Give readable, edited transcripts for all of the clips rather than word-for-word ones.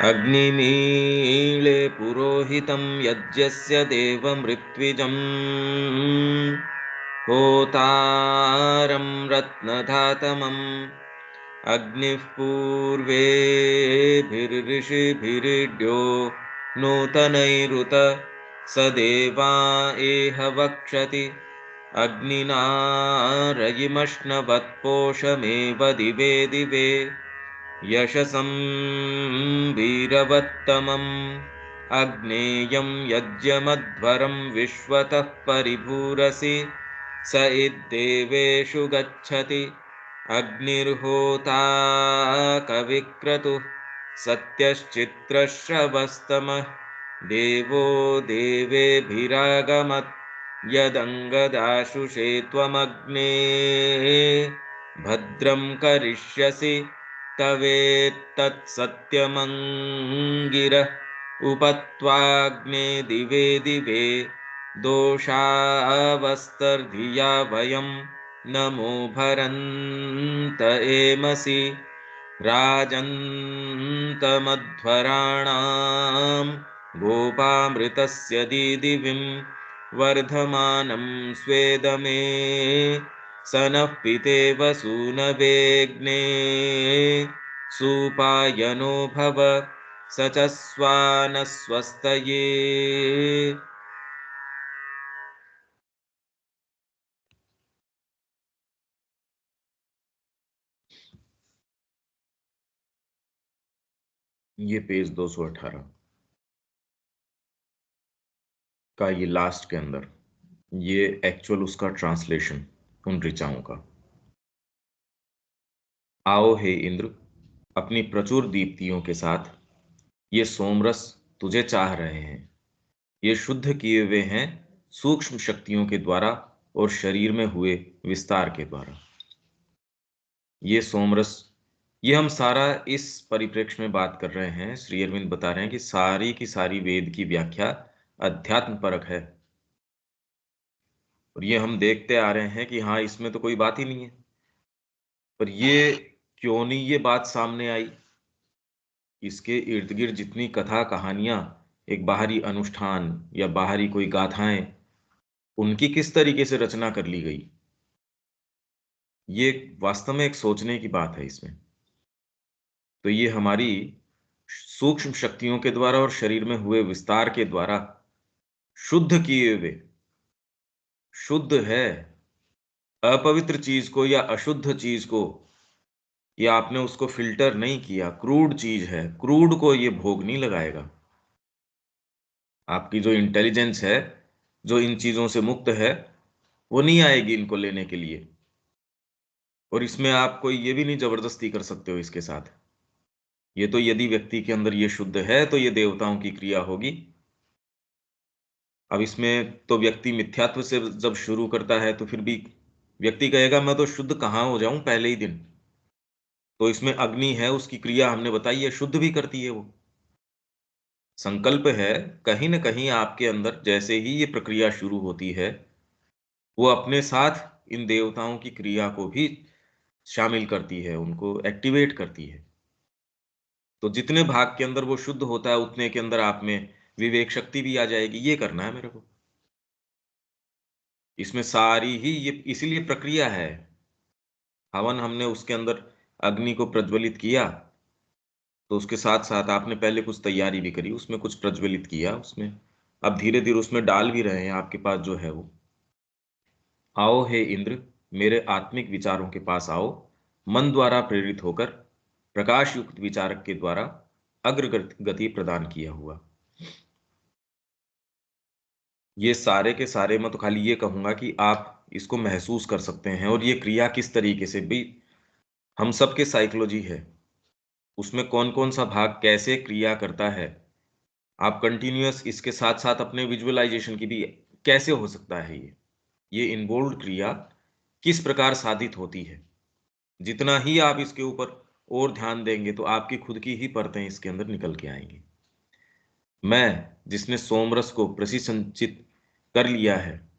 अग्निमीळे पुरोहितं यज्ञस्य देवमृत्विजम् होतारं रत्नधातमम् अग्निः पूर्वेभिर्ऋषिभिरिड्यो नूतनैरुत स देवा एह वक्षति अग्निना रयिमश्नवत्पोषमेव दिवे दिवे यशसं वीरवत्तमम् अग्नेयं यज्ञमध्वरं विश्वतः परिभूरसि स इद्देवेषु गच्छति अग्निर्होता कविक्रतुः सत्यश्चित्रश्रवस्तमः देवो देवेभिरागमत् यदङ्गदाशुषे त्वमग्ने भद्रं करिष्यसि तवेत्तत्सत्यमङ्गिरः उपत्वाग्ने दिवे दिवे दोषावस्तर्धिया वयं नमो भरन्त एमसि राजन्तमध्वराणां गोपामृतस्य दीदिविं वर्धमानं स्वेदमे स नः पितेव सूनवेग्ने सुपायनो भव स च स्वानस्वस्तये। ये पेज 218 का ये लास्ट के अंदर ये एक्चुअल उसका ट्रांसलेशन उन ऋचाओं का। आओ हे इंद्र, अपनी प्रचुर दीप्तियों के साथ ये सोमरस तुझे चाह रहे हैं। ये शुद्ध किए हुए हैं सूक्ष्म शक्तियों के द्वारा और शरीर में हुए विस्तार के द्वारा। ये सोमरस, ये हम सारा इस परिप्रेक्ष्य में बात कर रहे हैं। श्री अरविंद बता रहे हैं कि सारी की सारी वेद की व्याख्या अध्यात्म परक है, और ये हम देखते आ रहे हैं कि हाँ, इसमें तो कोई बात ही नहीं है। पर ये क्यों नहीं ये बात सामने आई? इसके इर्द गिर्द जितनी कथा कहानियां, एक बाहरी अनुष्ठान या बाहरी कोई गाथाएं, उनकी किस तरीके से रचना कर ली गई, ये वास्तव में एक सोचने की बात है इसमें। तो ये हमारी सूक्ष्म शक्तियों के द्वारा और शरीर में हुए विस्तार के द्वारा शुद्ध किए हुए, शुद्ध है, अपवित्र चीज को या अशुद्ध चीज को, या आपने उसको फिल्टर नहीं किया, क्रूड चीज है, क्रूड को ये भोग नहीं लगाएगा। आपकी जो इंटेलिजेंस है, जो इन चीजों से मुक्त है, वो नहीं आएगी इनको लेने के लिए। और इसमें आप कोई ये भी नहीं जबरदस्ती कर सकते हो इसके साथ। ये तो यदि व्यक्ति के अंदर ये शुद्ध है तो ये देवताओं की क्रिया होगी। अब इसमें तो व्यक्ति मिथ्यात्व से जब शुरू करता है तो फिर भी व्यक्ति कहेगा मैं तो शुद्ध कहाँ हो जाऊं पहले ही दिन। तो इसमें अग्नि है, उसकी क्रिया हमने बताई है, शुद्ध भी करती है वो। संकल्प है, कहीं ना कहीं आपके अंदर जैसे ही ये प्रक्रिया शुरू होती है, वो अपने साथ इन देवताओं की क्रिया को भी शामिल करती है, उनको एक्टिवेट करती है। तो जितने भाग के अंदर वो शुद्ध होता है उतने के अंदर आप में विवेक शक्ति भी आ जाएगी। ये करना है मेरे को। इसमें सारी ही ये इसीलिए प्रक्रिया है। हवन हमने उसके अंदर अग्नि को प्रज्वलित किया, तो उसके साथ साथ आपने पहले कुछ तैयारी भी करी, उसमें कुछ प्रज्वलित किया, उसमें अब धीरे धीरे उसमें डाल भी रहे हैं आपके पास जो है वो। आओ हे इंद्र, मेरे आत्मिक विचारों के पास आओ। मन द्वारा प्रेरित होकर प्रकाश युक्त विचारक के द्वारा अग्रगति प्रदान किया हुआ ये सारे के सारे, मैं तो खाली ये कहूंगा कि आप इसको महसूस कर सकते हैं। और ये क्रिया किस तरीके से भी, हम सबके साइकोलॉजी है, उसमें कौन कौन सा भाग कैसे क्रिया करता है, आप कंटिन्यूअस इसके साथ साथ अपने विजुअलाइजेशन की भी कैसे हो सकता है ये इन्वॉल्व क्रिया किस प्रकार साधित होती है। जितना ही आप इसके ऊपर और ध्यान देंगे तो आपकी खुद की ही परतें इसके अंदर निकल के आएंगी। मैं, जिसने सोमरस को प्रशिसंचित कर लिया है,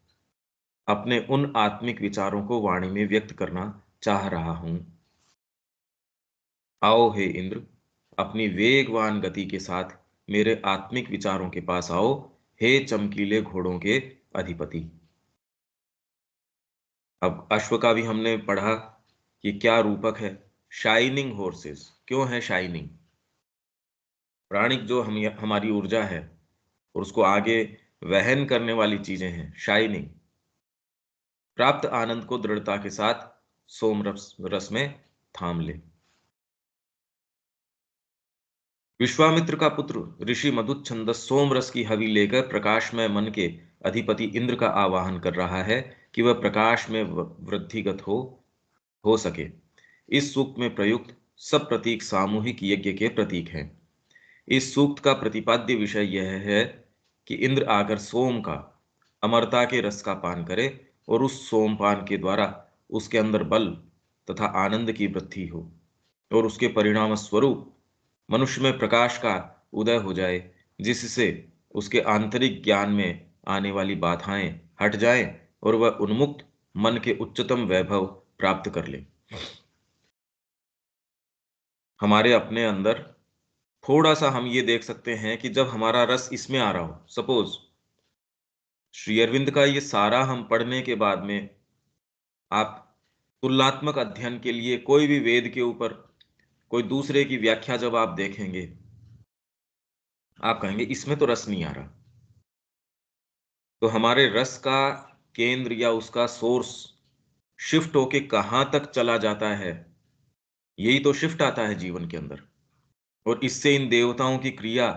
अपने उन आत्मिक विचारों को वाणी में व्यक्त करना चाह रहा हूं। आओ हे इंद्र, अपनी वेगवान गति के साथ मेरे आत्मिक विचारों के पास आओ, हे चमकीले घोड़ों के अधिपति। अब अश्व का भी हमने पढ़ा कि क्या रूपक है। शाइनिंग हॉर्सेस क्यों है शाइनिंग? प्राणिक जो हमारी ऊर्जा है और उसको आगे वहन करने वाली चीजें हैं, शाइनिंग। प्राप्त आनंद को दृढ़ता के साथ सोम रस में थाम ले। विश्वामित्र का पुत्र ऋषि मधुत छंदस सोम रस की हवि लेकर प्रकाशमय मन के अधिपति इंद्र का आवाहन कर रहा है कि वह प्रकाश में वृद्धिगत हो सके। इस सूक्त में प्रयुक्त सब प्रतीक सामूहिक यज्ञ के प्रतीक हैं। इस सूक्त का प्रतिपाद्य विषय यह है कि इंद्र आकर सोम का, अमरता के रस का पान करे और उस सोमपान के द्वारा उसके अंदर बल तथा आनंद की वृद्धि हो और उसके परिणाम स्वरूप मनुष्य में प्रकाश का उदय हो जाए, जिससे उसके आंतरिक ज्ञान में आने वाली बाधाएं हट जाएं और वह उन्मुक्त मन के उच्चतम वैभव प्राप्त कर ले। हमारे अपने अंदर थोड़ा सा हम ये देख सकते हैं कि जब हमारा रस इसमें आ रहा हो, सपोज श्री अरविंद का ये सारा हम पढ़ने के बाद में आप तुलनात्मक अध्ययन के लिए कोई भी वेद के ऊपर कोई दूसरे की व्याख्या जब आप देखेंगे, आप कहेंगे इसमें तो रस नहीं आ रहा। तो हमारे रस का केंद्र या उसका सोर्स शिफ्ट होके कहां तक चला जाता है, यही तो शिफ्ट आता है जीवन के अंदर। और इससे इन देवताओं की क्रिया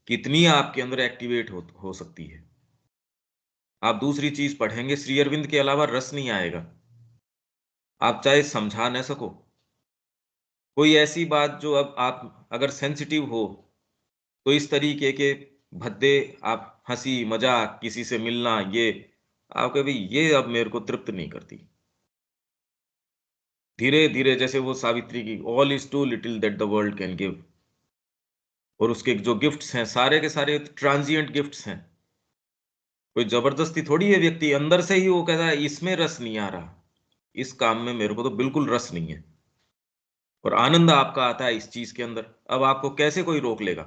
कितनी आपके अंदर एक्टिवेट हो सकती है। आप दूसरी चीज पढ़ेंगे, श्री अरविंद के अलावा रस नहीं आएगा। आप चाहे समझा न सको कोई ऐसी बात जो अब आप अगर सेंसिटिव हो, तो इस तरीके के भद्दे आप हंसी मजाक किसी से मिलना, ये आप कभी ये अब मेरे को तृप्त नहीं करती। धीरे धीरे जैसे वो सावित्री की all is too little that the world can give, और उसके जो गिफ्ट्स हैं सारे के सारे ट्रांजिएंट गिफ्ट्स हैं। कोई जबरदस्ती थोड़ी है, व्यक्ति अंदर से ही वो कहता है इसमें रस नहीं आ रहा, इस काम में मेरे को तो बिल्कुल रस नहीं है, और आनंद आपका आता है इस चीज के अंदर। अब आपको कैसे कोई रोक लेगा?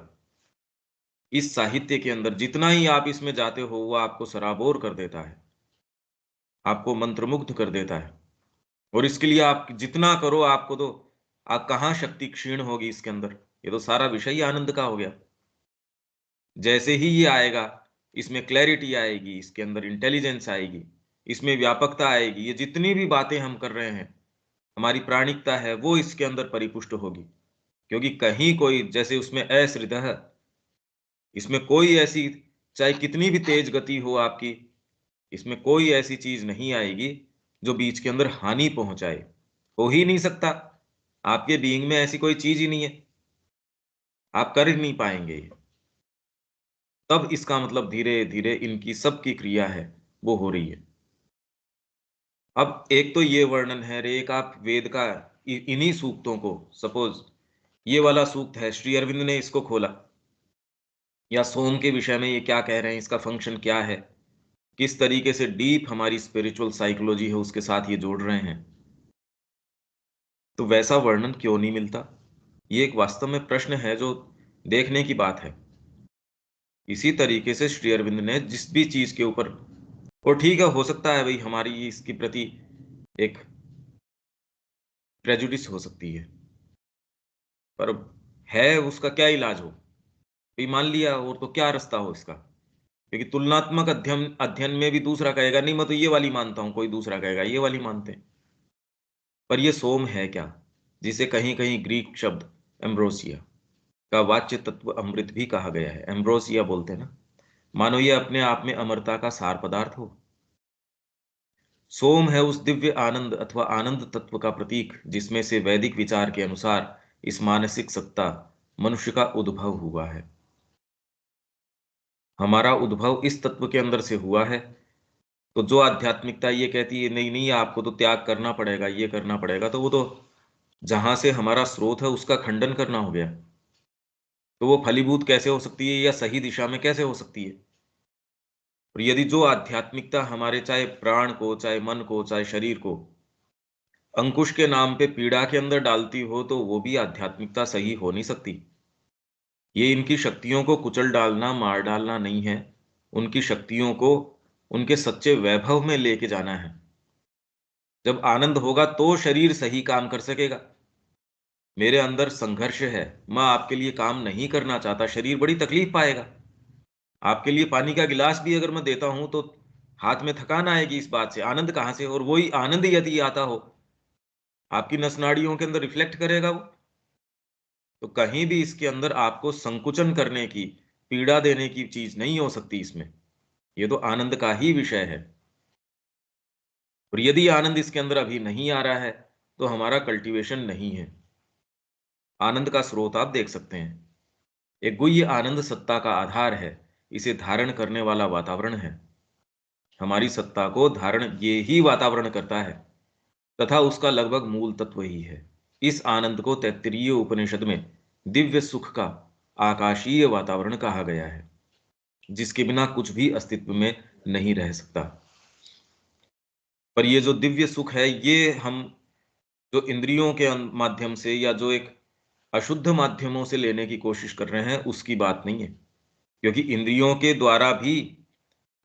इस साहित्य के अंदर जितना ही आप इसमें जाते हो वो आपको सराबोर कर देता है, आपको मंत्रमुग्ध कर देता है। और इसके लिए आप जितना करो आपको तो, आप कहाँ शक्ति क्षीण होगी इसके अंदर। ये तो सारा विषय ही आनंद का हो गया। जैसे ही ये आएगा, इसमें क्लैरिटी आएगी, इसके अंदर इंटेलिजेंस आएगी, इसमें व्यापकता आएगी, ये जितनी भी बातें हम कर रहे हैं, हमारी प्राणिकता है वो इसके अंदर परिपुष्ट होगी। क्योंकि कहीं कोई, जैसे उसमें असृदह, इसमें कोई ऐसी, चाहे कितनी भी तेज गति हो आपकी, इसमें कोई ऐसी चीज नहीं आएगी जो बीच के अंदर हानि पहुंचाए। हो ही नहीं सकता, आपके बीइंग में ऐसी कोई चीज ही नहीं है, आप कर ही नहीं पाएंगे। तब इसका मतलब धीरे धीरे इनकी सबकी क्रिया है वो हो रही है। अब एक तो ये वर्णन है, एक आप वेद का इन्हीं सूक्तों को, सपोज ये वाला सूक्त है, श्री अरविंद ने इसको खोला, या सोम के विषय में ये क्या कह रहे हैं, इसका फंक्शन क्या है, किस तरीके से डीप हमारी स्पिरिचुअल साइकोलॉजी है उसके साथ ये जोड़ रहे हैं, तो वैसा वर्णन क्यों नहीं मिलता? ये एक वास्तव में प्रश्न है जो देखने की बात है। इसी तरीके से श्री अरविंद ने जिस भी चीज के ऊपर, और ठीक है हो सकता है भाई हमारी इसके प्रति एक प्रेजुडिस हो सकती है, पर है उसका क्या इलाज हो? ये मान लिया और तो क्या रास्ता हो इसका? क्योंकि तुलनात्मक अध्ययन अध्ययन में भी दूसरा कहेगा नहीं मैं तो ये वाली मानता हूं, कोई दूसरा कहेगा ये वाली मानते हैं। पर ये सोम है क्या, जिसे कहीं कहीं ग्रीक शब्द एम्ब्रोसिया का वाच्य तत्व अमृत भी कहा गया है। एम्ब्रोसिया बोलते हैं ना, मानो ये अपने आप में अमरता का सार पदार्थ हो। सोम है उस दिव्य आनंद अथवा आनंद तत्व का प्रतीक जिसमें से वैदिक विचार के अनुसार इस मानसिक सत्ता मनुष्य का उद्भव हुआ है। हमारा उद्भव इस तत्व के अंदर से हुआ है। तो जो आध्यात्मिकता ये कहती है नहीं नहीं आपको तो त्याग करना पड़ेगा, ये करना पड़ेगा, तो वो तो जहां से हमारा स्रोत है उसका खंडन करना हो गया। तो वो फलीभूत कैसे हो सकती है या सही दिशा में कैसे हो सकती है? और यदि जो आध्यात्मिकता हमारे चाहे प्राण को, चाहे मन को, चाहे शरीर को अंकुश के नाम पे पीड़ा के अंदर डालती हो तो वो भी आध्यात्मिकता सही हो नहीं सकती। ये इनकी शक्तियों को कुचल डालना, मार डालना नहीं है। उनकी शक्तियों को उनके सच्चे वैभव में लेके जाना है। जब आनंद होगा तो शरीर सही काम कर सकेगा। मेरे अंदर संघर्ष है, मैं आपके लिए काम नहीं करना चाहता, शरीर बड़ी तकलीफ पाएगा। आपके लिए पानी का गिलास भी अगर मैं देता हूं तो हाथ में थकान आएगी इस बात से, आनंद कहां से? और वही आनंद यदि आता हो, आपकी नस नाड़ियों के अंदर रिफ्लेक्ट करेगा वो। तो कहीं भी इसके अंदर आपको संकुचन करने की, पीड़ा देने की चीज नहीं हो सकती इसमें। ये तो आनंद का ही विषय है। और यदि आनंद इसके अंदर अभी नहीं आ रहा है तो हमारा कल्टीवेशन नहीं है। आनंद का स्रोत आप देख सकते हैं। एक गुह्य आनंद सत्ता का आधार है, इसे धारण करने वाला वातावरण है। हमारी सत्ता को धारण ये ही वातावरण करता है, तथा उसका लगभग मूल तत्व ही है। इस आनंद को तैत्तिरीय उपनिषद में दिव्य सुख का आकाशीय वातावरण कहा गया है, जिसके बिना कुछ भी अस्तित्व में नहीं रह सकता। पर ये जो दिव्य सुख है, ये हम जो इंद्रियों के माध्यम से या जो एक अशुद्ध माध्यमों से लेने की कोशिश कर रहे हैं, उसकी बात नहीं है। क्योंकि इंद्रियों के द्वारा भी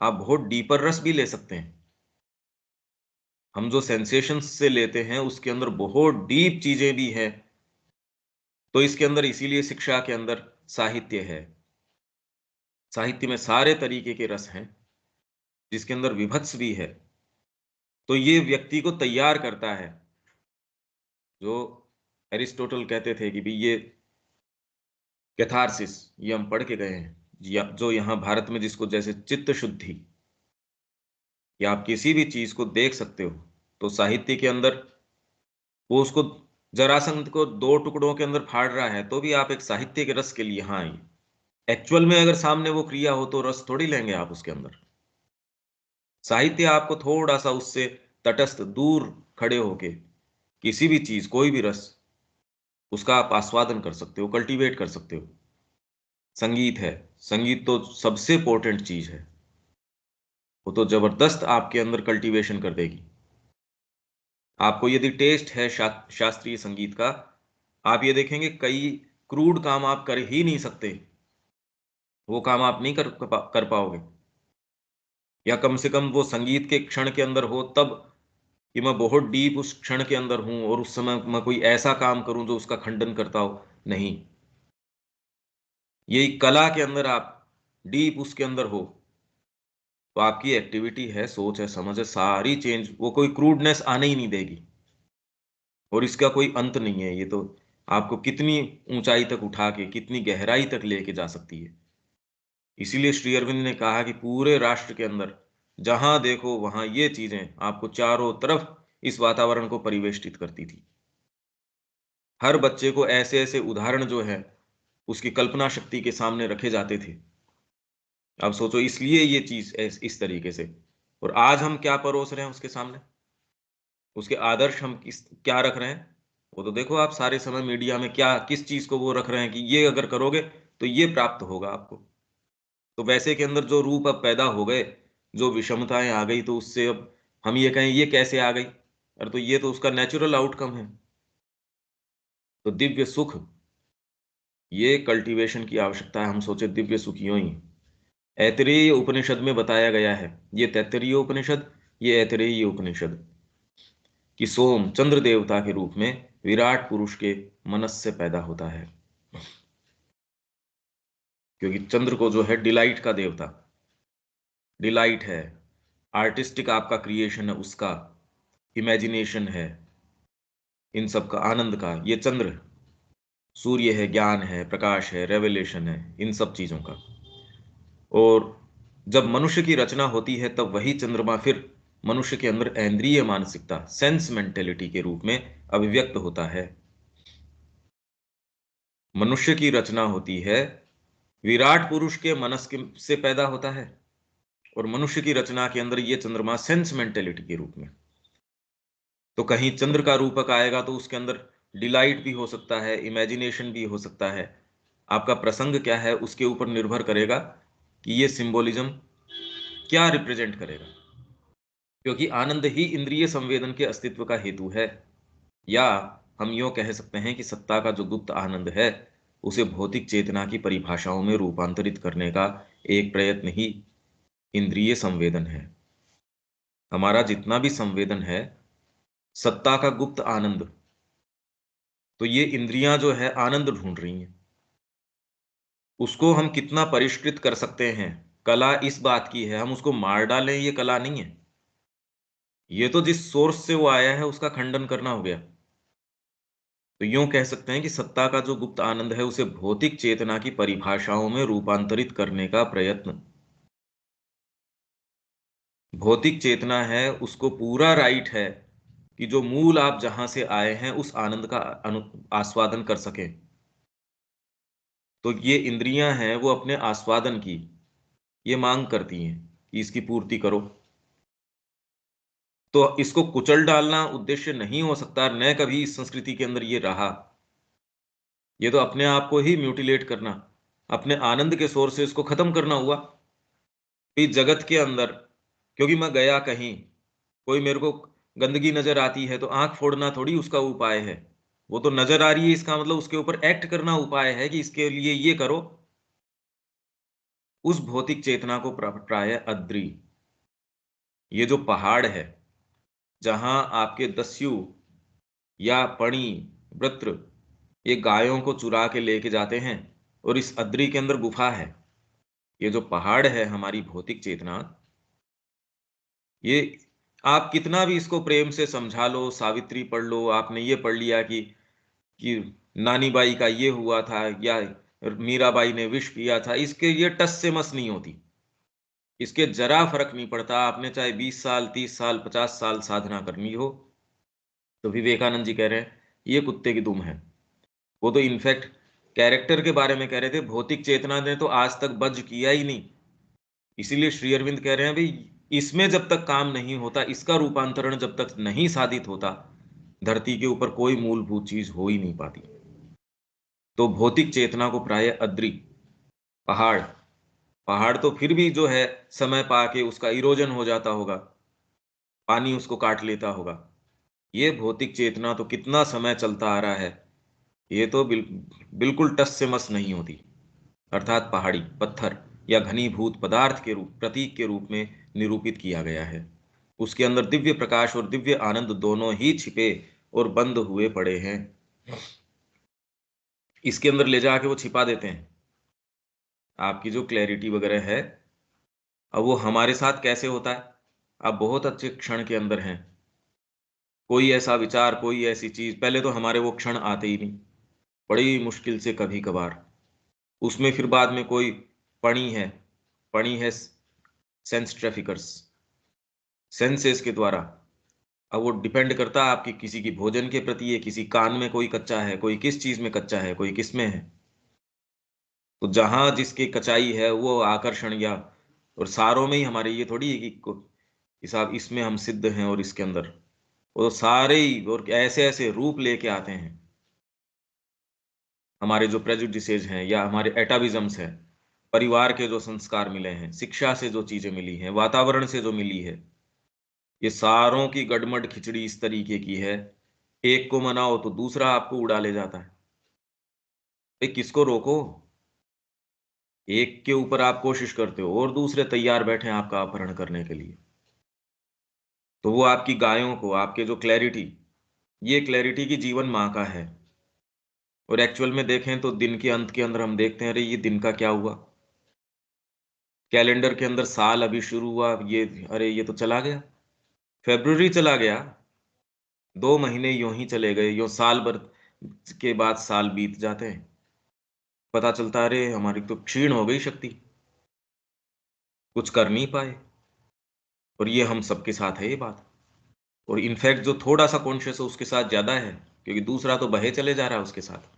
आप बहुत डीपर रस भी ले सकते हैं। हम जो सेंसेशंस से लेते हैं उसके अंदर बहुत डीप चीजें भी हैं। तो इसके अंदर इसीलिए शिक्षा के अंदर साहित्य है। साहित्य में सारे तरीके के रस हैं, जिसके अंदर विभत्स भी है। तो ये व्यक्ति को तैयार करता है। जो एरिस्टोटल कहते थे कि भाई ये कैथारसिस, ये हम पढ़ के गए हैं, जो यहाँ भारत में जिसको जैसे चित्त शुद्धि, या आप किसी भी चीज को देख सकते हो तो साहित्य के अंदर वो उसको जरासंध को दो टुकड़ों के अंदर फाड़ रहा है तो भी आप एक साहित्य के रस के लिए यहाँ आइए। एक्चुअल में अगर सामने वो क्रिया हो तो रस थोड़ी लेंगे आप उसके अंदर। साहित्य आपको थोड़ा सा उससे तटस्थ दूर खड़े होके किसी भी चीज, कोई भी रस, उसका आप आस्वादन कर सकते हो, कल्टीवेट कर सकते हो। संगीत है, संगीत तो सबसे इंपॉर्टेंट चीज है। वो तो जबरदस्त आपके अंदर कल्टीवेशन कर देगी। आपको यदि टेस्ट है शास्त्रीय संगीत का, आप ये देखेंगे कई क्रूड काम आप कर ही नहीं सकते। वो काम आप नहीं कर पाओगे। या कम से कम वो संगीत के क्षण के अंदर हो तब, कि मैं बहुत डीप उस क्षण के अंदर हूं और उस समय मैं कोई ऐसा काम करूं जो उसका खंडन करता हो, नहीं। यही कला के अंदर आप डीप उसके अंदर हो तो आपकी एक्टिविटी है, सोच है, समझ है, सारी चेंज, वो कोई क्रूडनेस आने ही नहीं देगी। और इसका कोई अंत नहीं है। ये तो आपको कितनी ऊंचाई तक उठा के कितनी गहराई तक लेके जा सकती है। इसीलिए श्री अरविंद ने कहा कि पूरे राष्ट्र के अंदर जहां देखो वहां ये चीजें आपको चारों तरफ इस वातावरण को परिवेष्टित करती थी। हर बच्चे को ऐसे ऐसे उदाहरण जो है उसकी कल्पना शक्ति के सामने रखे जाते थे। अब सोचो, इसलिए ये चीज इस तरीके से। और आज हम क्या परोस रहे हैं उसके सामने, उसके आदर्श हम क्या रख रहे हैं? वो तो देखो आप सारे समय मीडिया में क्या किस चीज को वो रख रहे हैं कि ये अगर करोगे तो ये प्राप्त होगा आपको। तो वैसे के अंदर जो रूप अब पैदा हो गए, जो विषमताएं आ गई, तो उससे अब हम ये कहें ये कैसे आ गई? अरे तो ये तो उसका नेचुरल आउटकम है। तो दिव्य सुख, ये कल्टीवेशन की आवश्यकता है। हम सोचे दिव्य सुख यूं ही ऐतरेय उपनिषद में बताया गया है। ये तैत्तरीय उपनिषद, ये ऐतरेय उपनिषद, कि सोम चंद्र देवता के रूप में विराट पुरुष के मनस से पैदा होता है। क्योंकि चंद्र को जो है डिलाइट का देवता, डिलाइट है, आर्टिस्टिक आपका क्रिएशन है, उसका इमेजिनेशन है, इन सब का, आनंद का, ये चंद्र। सूर्य है, ज्ञान है, प्रकाश है, रेवलेशन है, इन सब चीजों का। और जब मनुष्य की रचना होती है तब वही चंद्रमा फिर मनुष्य के अंदर इंद्रिय मानसिकता, सेंस मेंटेलिटी के रूप में अभिव्यक्त होता है। मनुष्य की रचना होती है, विराट पुरुष के मनस के से पैदा होता है, और मनुष्य की रचना के अंदर ये चंद्रमा सेंस मेंटेलिटी के रूप में। तो कहीं चंद्र का रूपक आएगा तो उसके अंदर डिलाइट भी हो सकता है, इमेजिनेशन भी हो सकता है। आपका प्रसंग क्या है उसके ऊपर निर्भर करेगा कि ये सिंबोलिज्म क्या रिप्रेजेंट करेगा। क्योंकि आनंद ही इंद्रिय संवेदन के अस्तित्व का हेतु है। या हम यूं कह सकते हैं कि सत्ता का जो गुप्त आनंद है उसे भौतिक चेतना की परिभाषाओं में रूपांतरित करने का एक प्रयत्न ही इंद्रिय संवेदन है। हमारा जितना भी संवेदन है, सत्ता का गुप्त आनंद, तो ये इंद्रियां जो है आनंद ढूंढ रही हैं। उसको हम कितना परिष्कृत कर सकते हैं, कला इस बात की है। हम उसको मार डालें, ये कला नहीं है। ये तो जिस सोर्स से वो आया है उसका खंडन करना हो गया। तो यूं कह सकते हैं कि सत्ता का जो गुप्त आनंद है उसे भौतिक चेतना की परिभाषाओं में रूपांतरित करने का प्रयत्न। भौतिक चेतना है, उसको पूरा राइट है कि जो मूल आप जहां से आए हैं उस आनंद का आस्वादन कर सकें। तो ये इंद्रियां हैं, वो अपने आस्वादन की ये मांग करती हैं कि इसकी पूर्ति करो। तो इसको कुचल डालना उद्देश्य नहीं हो सकता, न कभी इस संस्कृति के अंदर ये रहा। ये तो अपने आप को ही म्यूटिलेट करना, अपने आनंद के सोर्स से इसको खत्म करना हुआ। इस जगत के अंदर, क्योंकि मैं गया कहीं, कोई मेरे को गंदगी नजर आती है तो आंख फोड़ना थोड़ी उसका उपाय है। वो तो नजर आ रही है, इसका मतलब उसके ऊपर एक्ट करना उपाय है कि इसके लिए ये करो। उस भौतिक चेतना को प्राय अद्रि, ये जो पहाड़ है जहां आपके दस्यु या पणी, वृत्र, ये गायों को चुरा के लेके जाते हैं, और इस अद्री के अंदर गुफा है। ये जो पहाड़ है हमारी भौतिक चेतना, ये आप कितना भी इसको प्रेम से समझा लो, सावित्री पढ़ लो, आपने ये पढ़ लिया कि नानी बाई का ये हुआ था या मीराबाई ने विश पिया था, इसके ये टस से मस नहीं होती। इसके जरा फर्क नहीं पड़ता, आपने चाहे 20 साल, 30 साल, 50 साल साधना करनी हो। तो विवेकानंद जी कह रहे हैं ये कुत्ते की दुम है। वो तो इनफैक्ट कैरेक्टर के बारे में कह रहे थे, भौतिक चेतना ने तो आज तक बज किया ही नहीं। इसीलिए श्री अरविंद कह रहे हैं भाई, इसमें जब तक काम नहीं होता, इसका रूपांतरण जब तक नहीं साधित होता, धरती के ऊपर कोई मूलभूत चीज हो ही नहीं पाती। तो भौतिक चेतना को प्राय अद्रि, पहाड़, पहाड़ तो फिर भी जो है समय पाके उसका इरोजन हो जाता होगा, पानी उसको काट लेता होगा। ये भौतिक चेतना तो कितना समय चलता आ रहा है, ये तो बिल्कुल टस से मस नहीं होती। अर्थात पहाड़ी पत्थर या घनीभूत पदार्थ के रूप, प्रतीक के रूप में निरूपित किया गया है। उसके अंदर दिव्य प्रकाश और दिव्य आनंद दोनों ही छिपे और बंद हुए पड़े हैं। इसके अंदर ले जाके वो छिपा देते हैं आपकी जो क्लैरिटी वगैरह है। अब वो हमारे साथ कैसे होता है, आप बहुत अच्छे क्षण के अंदर हैं, कोई ऐसा विचार, कोई ऐसी चीज, पहले तो हमारे वो क्षण आते ही नहीं, बड़ी मुश्किल से कभी कभार। उसमें फिर बाद में कोई पणी है, पणी है सेंस ट्रैफिकर्स, सेंसेस के द्वारा। अब वो डिपेंड करता है आपकी किसी की भोजन के प्रति है, किसी कान में कोई कच्चा है, कोई किस चीज में कच्चा है, कोई किस में है। तो जहां जिसकी कचाई है वो आकर्षण, या और सारों में ही हमारे ये थोड़ी है कि साहब इसमें हम सिद्ध हैं और इसके अंदर, वो तो सारे ही और ऐसे ऐसे रूप लेके आते हैं। हमारे जो प्रेजुडिसेज हैं या हमारे एटाविज्म्स हैं, परिवार के जो संस्कार मिले हैं, शिक्षा से जो चीजें मिली हैं, वातावरण से जो मिली है, ये सारों की गड़मड़ खिचड़ी इस तरीके की है। एक को मनाओ तो दूसरा आपको उड़ा ले जाता है। भाई किसको रोको, एक के ऊपर आप कोशिश करते हो और दूसरे तैयार बैठे हैं आपका अपहरण करने के लिए। तो वो आपकी गायों को, आपके जो क्लैरिटी, ये क्लैरिटी की जीवन माँ का है। और एक्चुअल में देखें तो दिन के अंत के अंदर हम देखते हैं अरे ये दिन का क्या हुआ, कैलेंडर के अंदर साल अभी शुरू हुआ, ये अरे ये तो चला गया, फरवरी चला गया, 2 महीने यूं ही चले गए, यूं साल भर के बाद साल बीत जाते हैं। पता चलता अरे हमारी तो क्षीण हो गई शक्ति, कुछ कर नहीं पाए। और ये हम सबके साथ है ये बात। और इनफैक्ट जो थोड़ा सा कॉन्शियस है उसके साथ ज्यादा है, क्योंकि दूसरा तो बहे चले जा रहा है उसके साथ।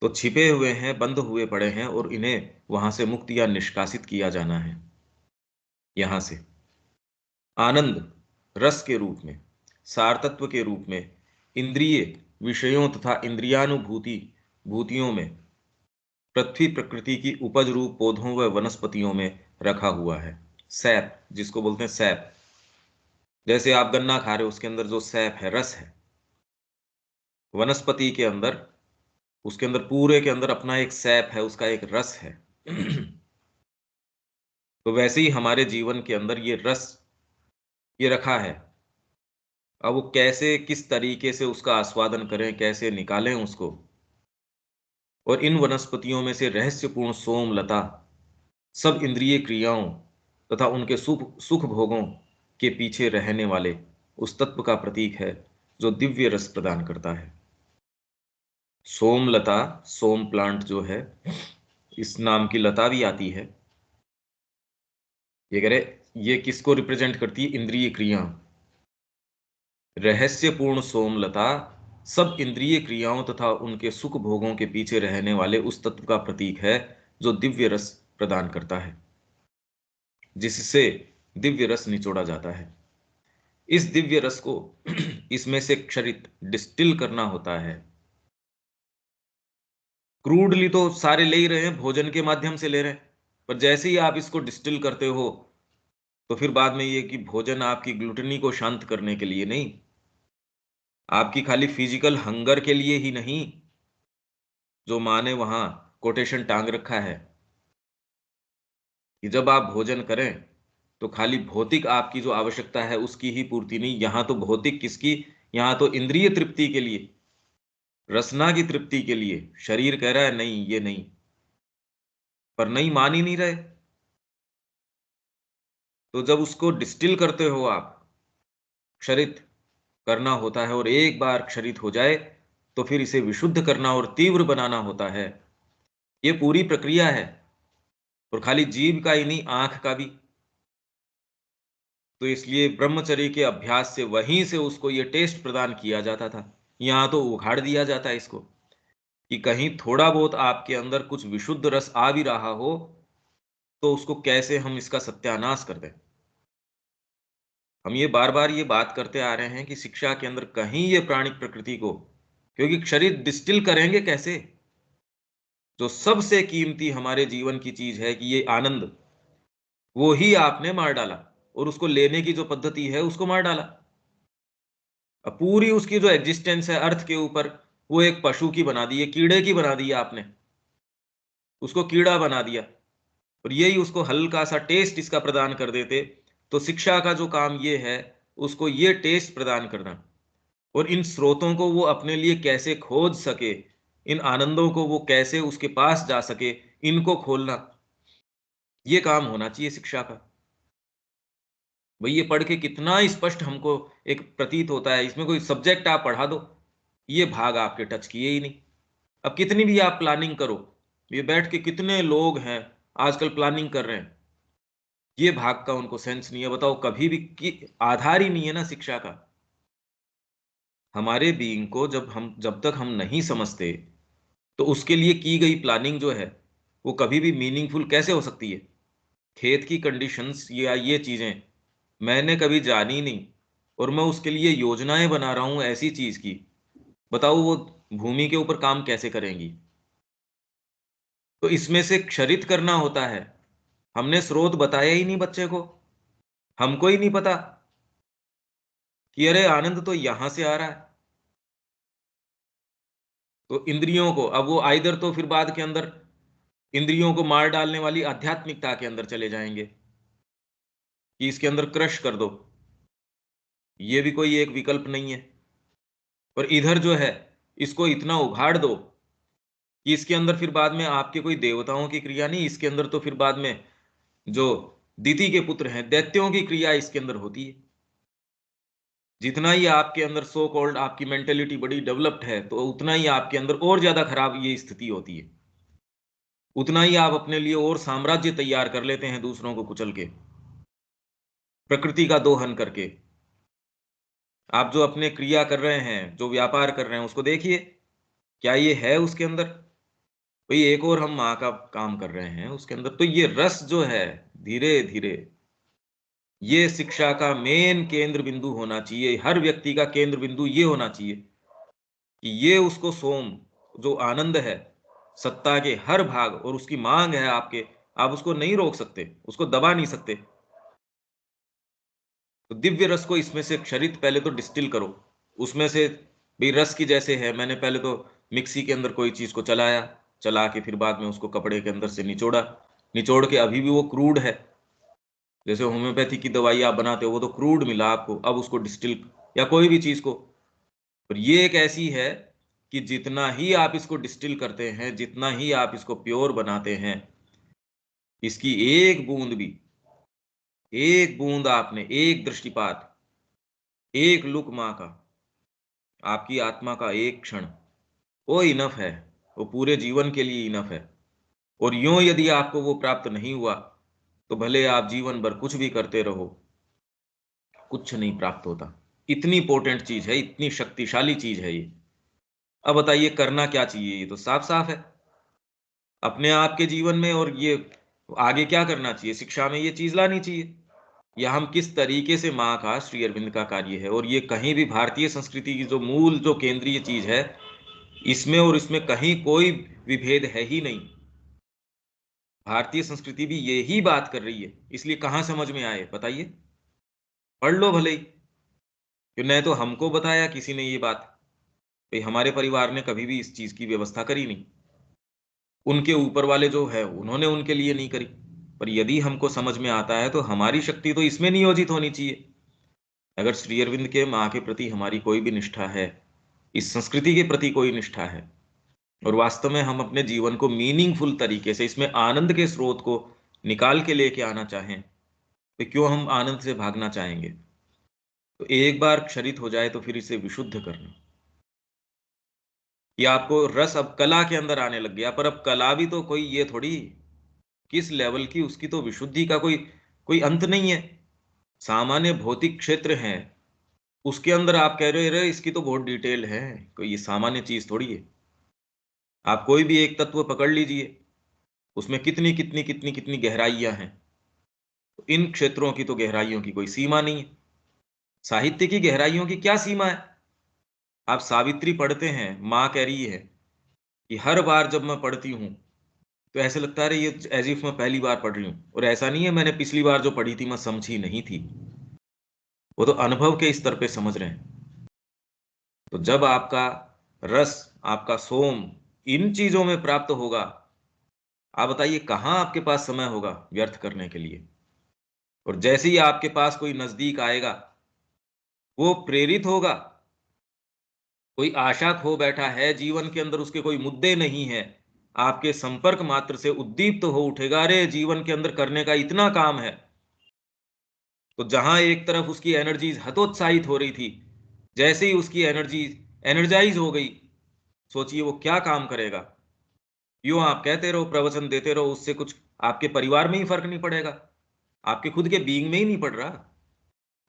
तो छिपे हुए हैं, बंद हुए पड़े हैं, और इन्हें वहां से मुक्त या निष्कासित किया जाना है। यहां से आनंद रस के रूप में, सारतत्व के रूप में, इंद्रिय विषयों तथा इंद्रियानुभूति भूतियों में, पृथ्वी प्रकृति की उपज रूप पौधों व वनस्पतियों में रखा हुआ है। सैप, जिसको बोलते हैं सैप, जैसे आप गन्ना खा रहे हो उसके अंदर जो सैप है, रस है, वनस्पति के अंदर, उसके अंदर पूरे के अंदर अपना एक सैप है, उसका एक रस है। तो वैसे ही हमारे जीवन के अंदर ये रस ये रखा है। अब वो कैसे, किस तरीके से उसका आस्वादन करें, कैसे निकालें उसको। और इन वनस्पतियों में से रहस्यपूर्ण सोमलता सब इंद्रिय क्रियाओं तथा उनके सुख सुख भोगों के पीछे रहने वाले उस तत्व का प्रतीक है जो दिव्य रस प्रदान करता है। सोमलता, सोम प्लांट जो है, इस नाम की लता भी आती है। ये कह रहे, ये किसको रिप्रेजेंट करती है? इंद्रिय क्रिया। रहस्यपूर्ण सोमलता सब इंद्रिय क्रियाओं तथा उनके सुख भोगों के पीछे रहने वाले उस तत्व का प्रतीक है जो दिव्य रस प्रदान करता है, जिससे दिव्य रस निचोड़ा जाता है। इस दिव्य रस को इसमें से क्षरित डिस्टिल करना होता है। क्रूडली तो सारे ले ही रहे हैं, भोजन के माध्यम से ले रहे हैं, पर जैसे ही आप इसको डिस्टिल करते हो तो फिर बाद में ये कि भोजन आपकी ग्लूटनी को शांत करने के लिए नहीं, आपकी खाली फिजिकल हंगर के लिए ही नहीं, जो माँ ने वहां कोटेशन टांग रखा है कि जब आप भोजन करें तो खाली भौतिक आपकी जो आवश्यकता है उसकी ही पूर्ति नहीं, यहां तो भौतिक किसकी, यहां तो इंद्रिय तृप्ति के लिए, रसना की तृप्ति के लिए शरीर कह रहा है नहीं, ये नहीं, पर नहीं, मान ही नहीं रहे। तो जब उसको डिस्टिल करते हो आप, क्षरित करना होता है, और एक बार क्षरित हो जाए तो फिर इसे विशुद्ध करना और तीव्र बनाना होता है। ये पूरी प्रक्रिया है, और खाली जीभ का ही नहीं, आंख का भी। तो इसलिए ब्रह्मचर्य के अभ्यास से वहीं से उसको ये टेस्ट प्रदान किया जाता था। यहां तो उखाड़ दिया जाता है इसको, कि कहीं थोड़ा बहुत आपके अंदर कुछ विशुद्ध रस आ भी रहा हो तो उसको कैसे हम इसका सत्यानाश कर दें। हम ये बार बार ये बात करते आ रहे हैं कि शिक्षा के अंदर कहीं ये प्राणिक प्रकृति को, क्योंकि शरीर डिस्टिल करेंगे कैसे? जो सबसे कीमती हमारे जीवन की चीज है कि ये आनंद, वो ही आपने मार डाला, और उसको लेने की जो पद्धति है उसको मार डाला। अब पूरी उसकी जो एग्जिस्टेंस है अर्थ के ऊपर, वो एक पशु की बना दी है, कीड़े की बना दी है आपने, उसको कीड़ा बना दिया। और यही उसको हल्का सा टेस्ट इसका प्रदान कर देते, तो शिक्षा का जो काम ये है, उसको ये टेस्ट प्रदान करना, और इन स्रोतों को वो अपने लिए कैसे खोज सके, इन आनंदों को वो कैसे उसके पास जा सके, इनको खोलना, ये काम होना चाहिए शिक्षा का। भाई ये पढ़ के कितना स्पष्ट हमको एक प्रतीत होता है, इसमें कोई सब्जेक्ट आप पढ़ा दो, ये भाग आपके टच किए ही नहीं। अब कितनी भी आप प्लानिंग करो, ये बैठ के कितने लोग हैं आजकल प्लानिंग कर रहे हैं, ये भाग का उनको सेंस नहीं है। बताओ, कभी भी आधार ही नहीं है ना शिक्षा का। हमारे बीइंग को जब तक हम नहीं समझते, तो उसके लिए की गई प्लानिंग जो है वो कभी भी मीनिंगफुल कैसे हो सकती है? खेत की कंडीशंस या ये चीजें मैंने कभी जानी नहीं, और मैं उसके लिए योजनाएं बना रहा हूं ऐसी चीज की, बताओ वो भूमि के ऊपर काम कैसे करेंगी? तो इसमें से क्षरित करना होता है। हमने स्रोत बताया ही नहीं बच्चे को, हमको ही नहीं पता कि अरे आनंद तो यहां से आ रहा है। तो इंद्रियों को अब वो आइदर तो फिर बाद के अंदर इंद्रियों को मार डालने वाली आध्यात्मिकता के अंदर चले जाएंगे कि इसके अंदर क्रश कर दो, ये भी कोई एक विकल्प नहीं है। और इधर जो है, इसको इतना उघाड़ दो कि इसके अंदर फिर बाद में आपके कोई देवताओं की क्रिया नहीं, इसके अंदर तो फिर बाद में जो दिति के पुत्र हैं दैत्यों की क्रिया इसके अंदर होती है। जितना ही आपके अंदर सो कॉल्ड आपकी मेंटेलिटी बड़ी डेवलप्ड है, तो उतना ही आपके अंदर और ज्यादा खराब ये स्थिति होती है, उतना ही आप अपने लिए और साम्राज्य तैयार कर लेते हैं दूसरों को कुचल के, प्रकृति का दोहन करके। आप जो अपने क्रिया कर रहे हैं, जो व्यापार कर रहे हैं, उसको देखिए, क्या ये है उसके अंदर? भाई एक और हम माँ का काम कर रहे हैं उसके अंदर। तो ये रस जो है, धीरे धीरे ये शिक्षा का मेन केंद्र बिंदु होना चाहिए, हर व्यक्ति का केंद्र बिंदु ये होना चाहिए कि ये उसको सोम, जो आनंद है सत्ता के हर भाग, और उसकी मांग है आपके, आप उसको नहीं रोक सकते, उसको दबा नहीं सकते। तो दिव्य रस को इसमें से क्षरित पहले तो डिस्टिल करो, उसमें से भाई रस की जैसे है, मैंने पहले तो मिक्सी के अंदर कोई चीज को चलाया, चला के फिर बाद में उसको कपड़े के अंदर से निचोड़ा, निचोड़ के अभी भी वो क्रूड है। जैसे होम्योपैथी की दवाई आप बनाते हो, वो तो क्रूड मिला आपको, अब उसको डिस्टिल, या कोई भी चीज को, पर ये एक ऐसी है कि जितना ही आप इसको डिस्टिल करते हैं, जितना ही आप इसको प्योर बनाते हैं, इसकी एक बूंद आपने, एक दृष्टिपात, एक लुक माँ का, आपकी आत्मा का एक क्षण, वो इनफ है, वो पूरे जीवन के लिए इनफ है। और यूं यदि आपको वो प्राप्त नहीं हुआ, तो भले आप जीवन भर कुछ भी करते रहो, कुछ नहीं प्राप्त होता। इतनी पोटेंट चीज है, इतनी शक्तिशाली चीज है ये। अब बताइए करना क्या चाहिए, ये तो साफ साफ है अपने आप के जीवन में। और ये आगे क्या करना चाहिए, शिक्षा में ये चीज लानी चाहिए, या हम किस तरीके से माँ का, श्री अरविंद का कार्य है। और ये कहीं भी भारतीय संस्कृति की जो मूल, जो केंद्रीय चीज है, इसमें और इसमें कहीं कोई विभेद है ही नहीं। भारतीय संस्कृति भी यही बात कर रही है, इसलिए कहां समझ में आए बताइए, पढ़ लो भले ही, कि न तो हमको बताया किसी ने ये बात, भाई हमारे परिवार ने कभी भी इस चीज की व्यवस्था करी नहीं, उनके ऊपर वाले जो है उन्होंने उनके लिए नहीं करी। पर यदि हमको समझ में आता है तो हमारी शक्ति तो इसमें नियोजित होनी चाहिए। अगर श्री अरविंद के माँ के प्रति हमारी कोई भी निष्ठा है, इस संस्कृति के प्रति कोई निष्ठा है, और वास्तव में हम अपने जीवन को मीनिंगफुल तरीके से, इसमें आनंद के स्रोत को निकाल के लेके आना चाहें, तो क्यों हम आनंद से भागना चाहेंगे। तो एक बार क्षरित हो जाए तो फिर इसे विशुद्ध करना। ये आपको रस अब कला के अंदर आने लग गया, पर अब कला भी तो कोई ये थोड़ी, किस लेवल की, उसकी तो विशुद्धि का कोई कोई अंत नहीं है। सामान्य भौतिक क्षेत्र है, उसके अंदर आप कह रहे हो अरे इसकी तो बहुत डिटेल है, कोई ये सामान्य चीज थोड़ी है। आप कोई भी एक तत्व पकड़ लीजिए, उसमें कितनी कितनी कितनी कितनी गहराइयां हैं। तो इन क्षेत्रों की तो गहराइयों की कोई सीमा नहीं है। साहित्य की गहराइयों की क्या सीमा है। आप सावित्री पढ़ते हैं, माँ कह रही है कि हर बार जब मैं पढ़ती हूँ तो ऐसे लगता है ये एज इफ मैं पहली बार पढ़ रही हूँ, और ऐसा नहीं है मैंने पिछली बार जो पढ़ी थी मैं समझी नहीं थी, वो तो अनुभव के स्तर पे समझ रहे हैं। तो जब आपका रस, आपका सोम इन चीजों में प्राप्त होगा, आप बताइए कहाँ आपके पास समय होगा व्यर्थ करने के लिए। और जैसे ही आपके पास कोई नजदीक आएगा, वो प्रेरित होगा, कोई आशा खो बैठा है जीवन के अंदर, उसके कोई मुद्दे नहीं है, आपके संपर्क मात्र से उद्दीप्त तो हो उठेगा, अरे जीवन के अंदर करने का इतना काम है। तो जहां एक तरफ उसकी एनर्जीज हतोत्साहित हो रही थी, जैसे ही उसकी एनर्जी एनर्जाइज हो गई, सोचिए वो क्या काम करेगा। यूं आप कहते रहो, प्रवचन देते रहो, उससे कुछ आपके परिवार में ही फर्क नहीं पड़ेगा, आपके खुद के बीइंग में ही नहीं पड़ रहा।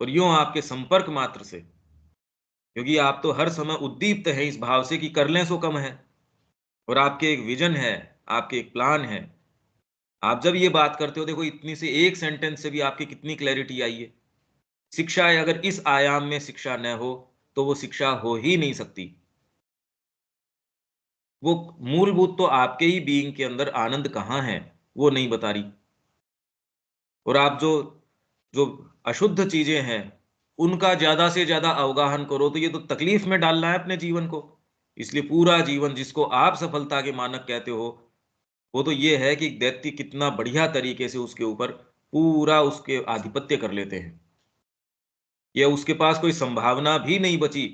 और यूं आपके संपर्क मात्र से, क्योंकि आप तो हर समय उद्दीप्त है इस भाव से कि कर लें सो कम है, और आपके एक विजन है, आपके एक प्लान है। आप जब ये बात करते हो, देखो इतनी से एक सेंटेंस से भी आपकी कितनी क्लैरिटी आई है। शिक्षा है, अगर इस आयाम में शिक्षा न हो तो वो शिक्षा हो ही नहीं सकती। वो मूलभूत तो आपके ही बीइंग के अंदर आनंद कहाँ है, वो नहीं बता रही। और आप जो जो अशुद्ध चीजें हैं, उनका ज्यादा से ज्यादा अवगाहन करो, तो ये तो तकलीफ में डालना है अपने जीवन को। इसलिए पूरा जीवन जिसको आप सफलता के मानक कहते हो, वो तो ये है कि दैत्य कितना बढ़िया तरीके से उसके ऊपर पूरा उसके आधिपत्य कर लेते हैं। या उसके पास कोई संभावना भी नहीं बची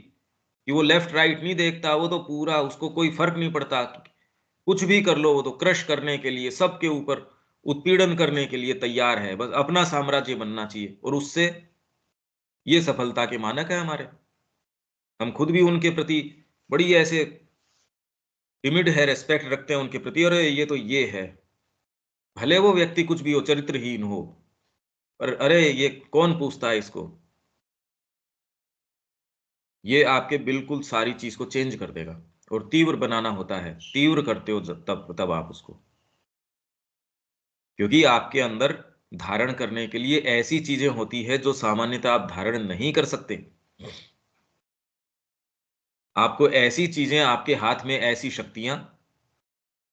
कि वो लेफ्ट राइट नहीं देखता, वो तो पूरा, उसको कोई फर्क नहीं पड़ता, कुछ भी कर लो, वो तो क्रश करने के लिए, सबके ऊपर उत्पीड़न करने के लिए तैयार है, बस अपना साम्राज्य बनना चाहिए। और उससे ये सफलता के मानक है हमारे। हम खुद भी उनके प्रति बड़ी ऐसे टिमिड है, रेस्पेक्ट रखते हैं उनके प्रति, और ये तो ये है, भले वो व्यक्ति कुछ भी हो, चरित्रहीन हो, पर अरे ये कौन पूछता है इसको। ये आपके बिल्कुल सारी चीज को चेंज कर देगा। और तीव्र बनाना होता है, तीव्र करते हो तब तब आप उसको, क्योंकि आपके अंदर धारण करने के लिए ऐसी चीजें होती है जो सामान्यतः आप धारण नहीं कर सकते। आपको ऐसी चीजें, आपके हाथ में ऐसी शक्तियां,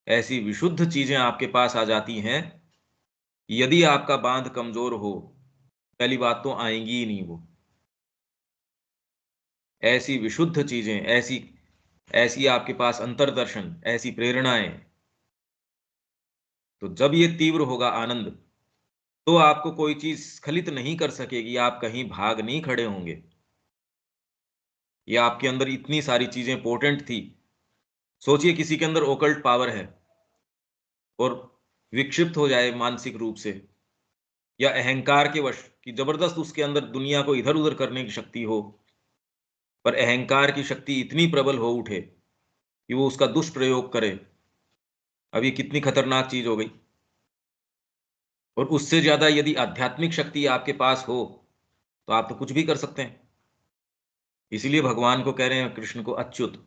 ऐसी विशुद्ध चीजें आपके पास आ जाती हैं, यदि आपका बांध कमजोर हो, पहली बात तो आएंगी ही नहीं वो। ऐसी विशुद्ध चीजें, ऐसी ऐसी आपके पास अंतर्दर्शन, ऐसी प्रेरणाएं, तो जब ये तीव्र होगा आनंद, तो आपको कोई चीज स्खलित नहीं कर सकेगी, आप कहीं भाग नहीं खड़े होंगे। ये आपके अंदर इतनी सारी चीजें पोटेंट थी। सोचिए किसी के अंदर ओकल्ट पावर है और विक्षिप्त हो जाए मानसिक रूप से या अहंकार के वश, कि जबरदस्त उसके अंदर दुनिया को इधर उधर करने की शक्ति हो, पर अहंकार की शक्ति इतनी प्रबल हो उठे कि वो उसका दुष्प्रयोग करे। अब ये कितनी खतरनाक चीज हो गई। और उससे ज्यादा यदि आध्यात्मिक शक्ति आपके पास हो, तो आप तो कुछ भी कर सकते हैं। इसीलिए भगवान को कह रहे हैं, कृष्ण को, अच्युत।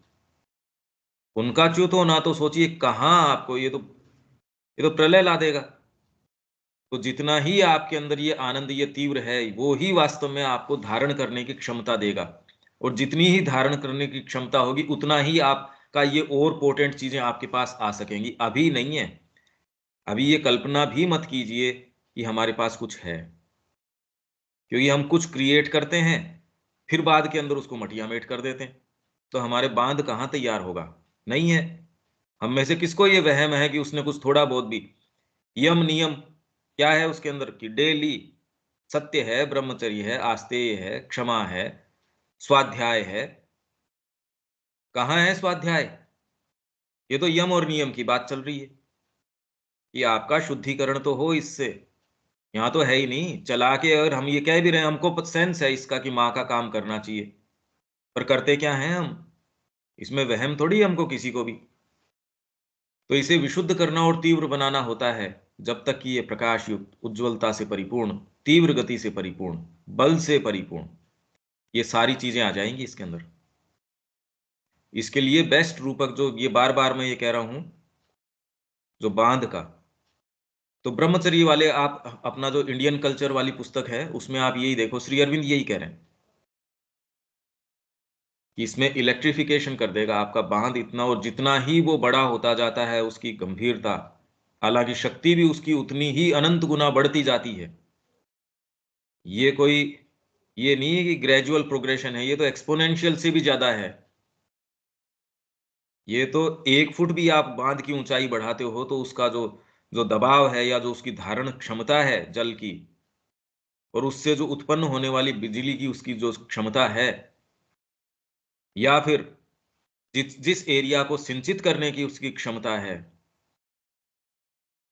उनका च्युत होना तो सोचिए कहाँ आपको, ये तो प्रलय ला देगा। तो जितना ही आपके अंदर ये आनंद, ये तीव्र है, वो ही वास्तव में आपको धारण करने की क्षमता देगा। और जितनी ही धारण करने की क्षमता होगी, उतना ही आपका ये और पोटेंट चीजें आपके पास आ सकेंगी। अभी नहीं है। अभी ये कल्पना भी मत कीजिए कि हमारे पास कुछ है, क्योंकि हम कुछ क्रिएट करते हैं, फिर बाद के अंदर उसको मटियामेट कर देते हैं। तो हमारे बांध कहाँ तैयार होगा? नहीं है। हम में से किसको ये वहम है कि उसने कुछ थोड़ा बहुत भी यम नियम, क्या है उसके अंदर, कि डेली सत्य है, ब्रह्मचर्य है, आस्तेय है, क्षमा है, स्वाध्याय है। कहाँ है स्वाध्याय? ये तो यम और नियम की बात चल रही है कि आपका शुद्धिकरण तो हो इससे। यहाँ तो है ही नहीं। चला के अगर हम ये कह भी रहे हैं, हमको सेंस है इसका कि माँ का काम करना चाहिए, पर करते क्या हैं हम? इसमें वहम थोड़ी है हमको किसी को भी। तो इसे विशुद्ध करना और तीव्र बनाना होता है, जब तक कि ये प्रकाश युक्त, उज्ज्वलता से परिपूर्ण, तीव्र गति से परिपूर्ण, बल से परिपूर्ण, ये सारी चीजें आ जाएंगी इसके अंदर। इसके लिए बेस्ट रूपक, जो ये बार बार मैं ये कह रहा हूं, जो बांध का, तो ब्रह्मचर्य वाले, आप अपना जो इंडियन कल्चर वाली पुस्तक है, उसमें आप यही देखो, श्री अरविंद यही कह रहे हैं कि इसमें इलेक्ट्रिफिकेशन कर देगा आपका बांध इतना, और जितना ही वो बड़ा होता जाता है उसकी गंभीरता, हालांकि शक्ति भी उसकी उतनी ही अनंत गुना बढ़ती जाती है। ये कोई, ये नहीं है कि ग्रेजुअल प्रोग्रेशन है, ये तो एक्सपोनेंशियल से भी ज्यादा है। ये तो 1 फुट भी आप बांध की ऊंचाई बढ़ाते हो, तो उसका जो जो दबाव है, या जो उसकी धारण क्षमता है जल की, और उससे जो उत्पन्न होने वाली बिजली की उसकी जो क्षमता है, या फिर जिस जिस एरिया को सिंचित करने की उसकी क्षमता है,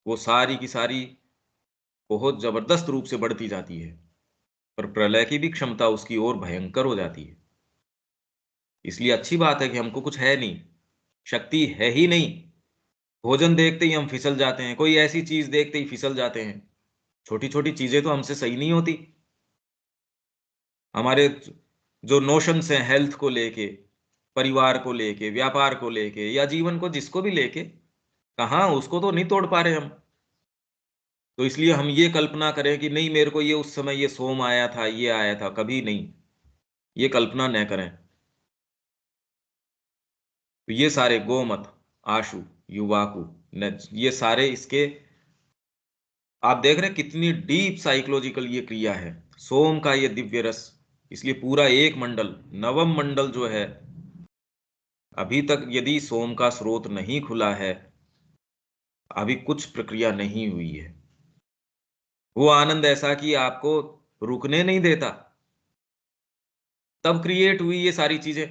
वो सारी की सारी बहुत जबरदस्त रूप से बढ़ती जाती है। पर प्रलय की भी क्षमता उसकी और भयंकर हो जाती है। इसलिए अच्छी बात है कि हमको कुछ है नहीं, शक्ति है ही नहीं। भोजन देखते ही हम फिसल जाते हैं, कोई ऐसी चीज देखते ही फिसल जाते हैं। छोटी छोटी चीजें तो हमसे सही नहीं होती। हमारे जो नोशंस हैं हेल्थ को लेके, परिवार को लेके, व्यापार को लेके, या जीवन को जिसको भी लेके, कहाँ उसको तो नहीं तोड़ पा रहे हम। तो इसलिए हम ये कल्पना करें कि नहीं, मेरे को ये उस समय ये सोम आया था, ये आया था, कभी नहीं। ये कल्पना न करें। तो ये सारे गोमत, आशु, युवाकु, नज, ये सारे इसके, आप देख रहे हैं कितनी डीप साइकोलॉजिकल ये क्रिया है। सोम का ये दिव्य रस, इसलिए पूरा एक मंडल, नवम मंडल जो है, अभी तक यदि सोम का स्रोत नहीं खुला है, अभी कुछ प्रक्रिया नहीं हुई है। वो आनंद ऐसा कि आपको रुकने नहीं देता, तब क्रिएट हुई ये सारी चीजें।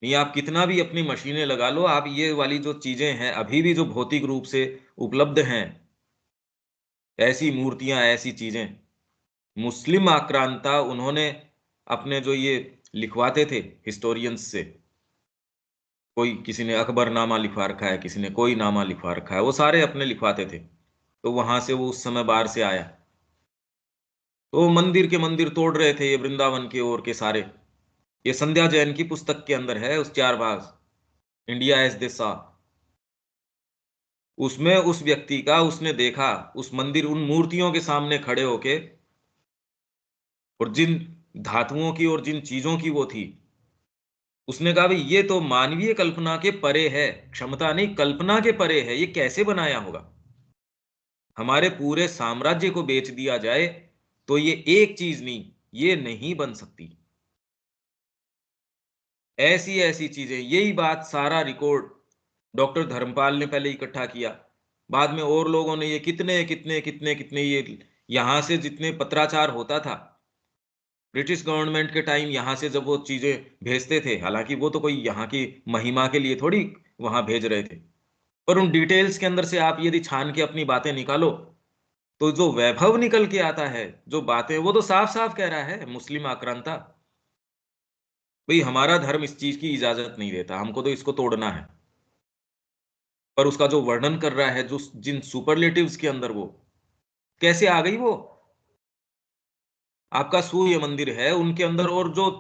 नहीं, आप कितना भी अपनी मशीनें लगा लो, आप ये वाली जो चीजें हैं अभी भी जो भौतिक रूप से उपलब्ध हैं, ऐसी मूर्तियां, ऐसी चीजें, मुस्लिम आक्रांता, उन्होंने अपने जो ये लिखवाते थे हिस्टोरियंस से, कोई किसी ने अकबरनामा लिखवा रखा है, किसी ने कोई नामा लिखवा रखा है, वो सारे अपने लिखवाते थे। तो वहां से वो उस समय बाहर से आया, तो मंदिर के मंदिर तोड़ रहे थे ये वृंदावन के ओर के सारे। ये संध्या जैन की पुस्तक के अंदर है, उस 4 भाग, इंडिया एज दे सा। उसमें उस व्यक्ति का, उसने देखा उस मंदिर, उन मूर्तियों के सामने खड़े होके, और जिन धातुओं की और जिन चीजों की वो थी, उसने कहा भाई ये तो मानवीय कल्पना के परे है, क्षमता नहीं, कल्पना के परे है, ये कैसे बनाया होगा? हमारे पूरे साम्राज्य को बेच दिया जाए तो ये एक चीज नहीं, ये नहीं बन सकती। ऐसी ऐसी चीजें, यही बात सारा रिकॉर्ड डॉक्टर धर्मपाल ने पहले इकट्ठा किया, बाद में और लोगों ने, ये कितने कितने कितने कितने, ये यहां से जितने पत्राचार होता था ब्रिटिश गवर्नमेंट के टाइम, यहां से जब वो चीजें भेजते थे, हालांकि वो तो कोई यहाँ की महिमा के लिए थोड़ी वहां भेज रहे थे, पर उन डिटेल्स के अंदर से आप यदि छान के अपनी बातें निकालो तो जो वैभव निकल के आता है, जो बातें, वो तो साफ साफ कह रहा है मुस्लिम आक्रांता, भाई हमारा धर्म इस चीज की इजाजत नहीं देता, हमको तो इसको तोड़ना है। पर उसका जो वर्णन कर रहा है, जो जिन सुपरलेटिव्स के अंदर, वो कैसे आ गई वो, आपका सूर्य मंदिर है उनके अंदर, और जो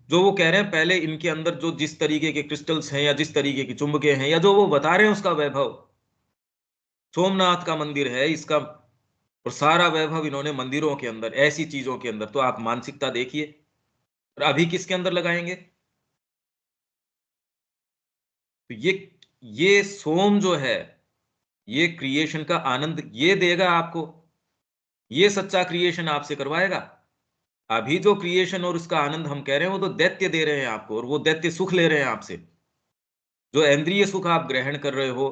जो वो कह रहे हैं पहले, इनके अंदर जो जिस तरीके के क्रिस्टल्स हैं या जिस तरीके की चुंबकें हैं या जो वो बता रहे हैं उसका वैभव, सोमनाथ का मंदिर है इसका, और सारा वैभव इन्होंने मंदिरों के अंदर, ऐसी चीजों के अंदर, तो आप मानसिकता देखिए। और अभी किसके अंदर लगाएंगे? तो ये सोम जो है, ये क्रिएशन का आनंद ये देगा आपको, ये सच्चा क्रिएशन आपसे करवाएगा। अभी जो क्रिएशन और उसका आनंद हम कह रहे हैं, वो तो दैत्य दे रहे हैं आपको, और वो दैत्य सुख ले रहे हैं आपसे। जो इंद्रिय सुख आप ग्रहण कर रहे हो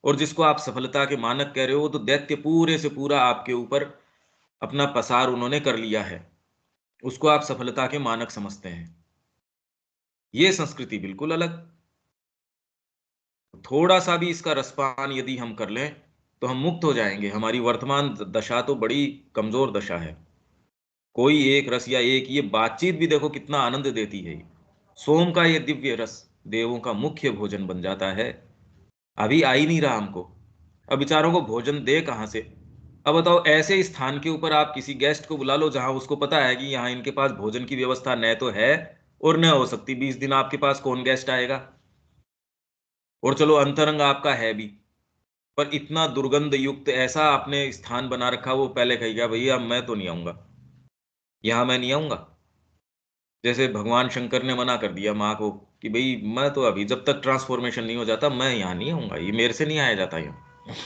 और जिसको आप सफलता के मानक कह रहे हो, वो तो दैत्य पूरे से पूरा आपके ऊपर अपना पसार उन्होंने कर लिया है, उसको आप सफलता के मानक समझते हैं। ये संस्कृति बिल्कुल अलग। थोड़ा सा भी इसका रसपान यदि हम कर लें तो हम मुक्त हो जाएंगे। हमारी वर्तमान दशा तो बड़ी कमजोर दशा है। कोई एक रस या एक ये बातचीत भी देखो कितना आनंद देती है। सोम का ये दिव्य रस देवों का मुख्य भोजन बन जाता है। अभी आ ही नहीं रहा हमको, अब बेचारों को भोजन दे कहां से? अब बताओ, ऐसे स्थान के ऊपर आप किसी गेस्ट को बुला लो जहां उसको पता है कि यहाँ इनके पास भोजन की व्यवस्था न तो है और न हो सकती, 20 दिन आपके पास कौन गेस्ट आएगा? और चलो अंतरंग आपका है भी, पर इतना दुर्गंध युक्त ऐसा आपने स्थान बना रखा, वो पहले कहेगा भैया मैं तो नहीं आऊंगा, यहां मैं नहीं आऊंगा। जैसे भगवान शंकर ने मना कर दिया माँ को कि भाई मैं तो अभी जब तक ट्रांसफॉर्मेशन नहीं हो जाता मैं यहाँ नहीं आऊंगा, ये मेरे से नहीं आया जाता यहाँ।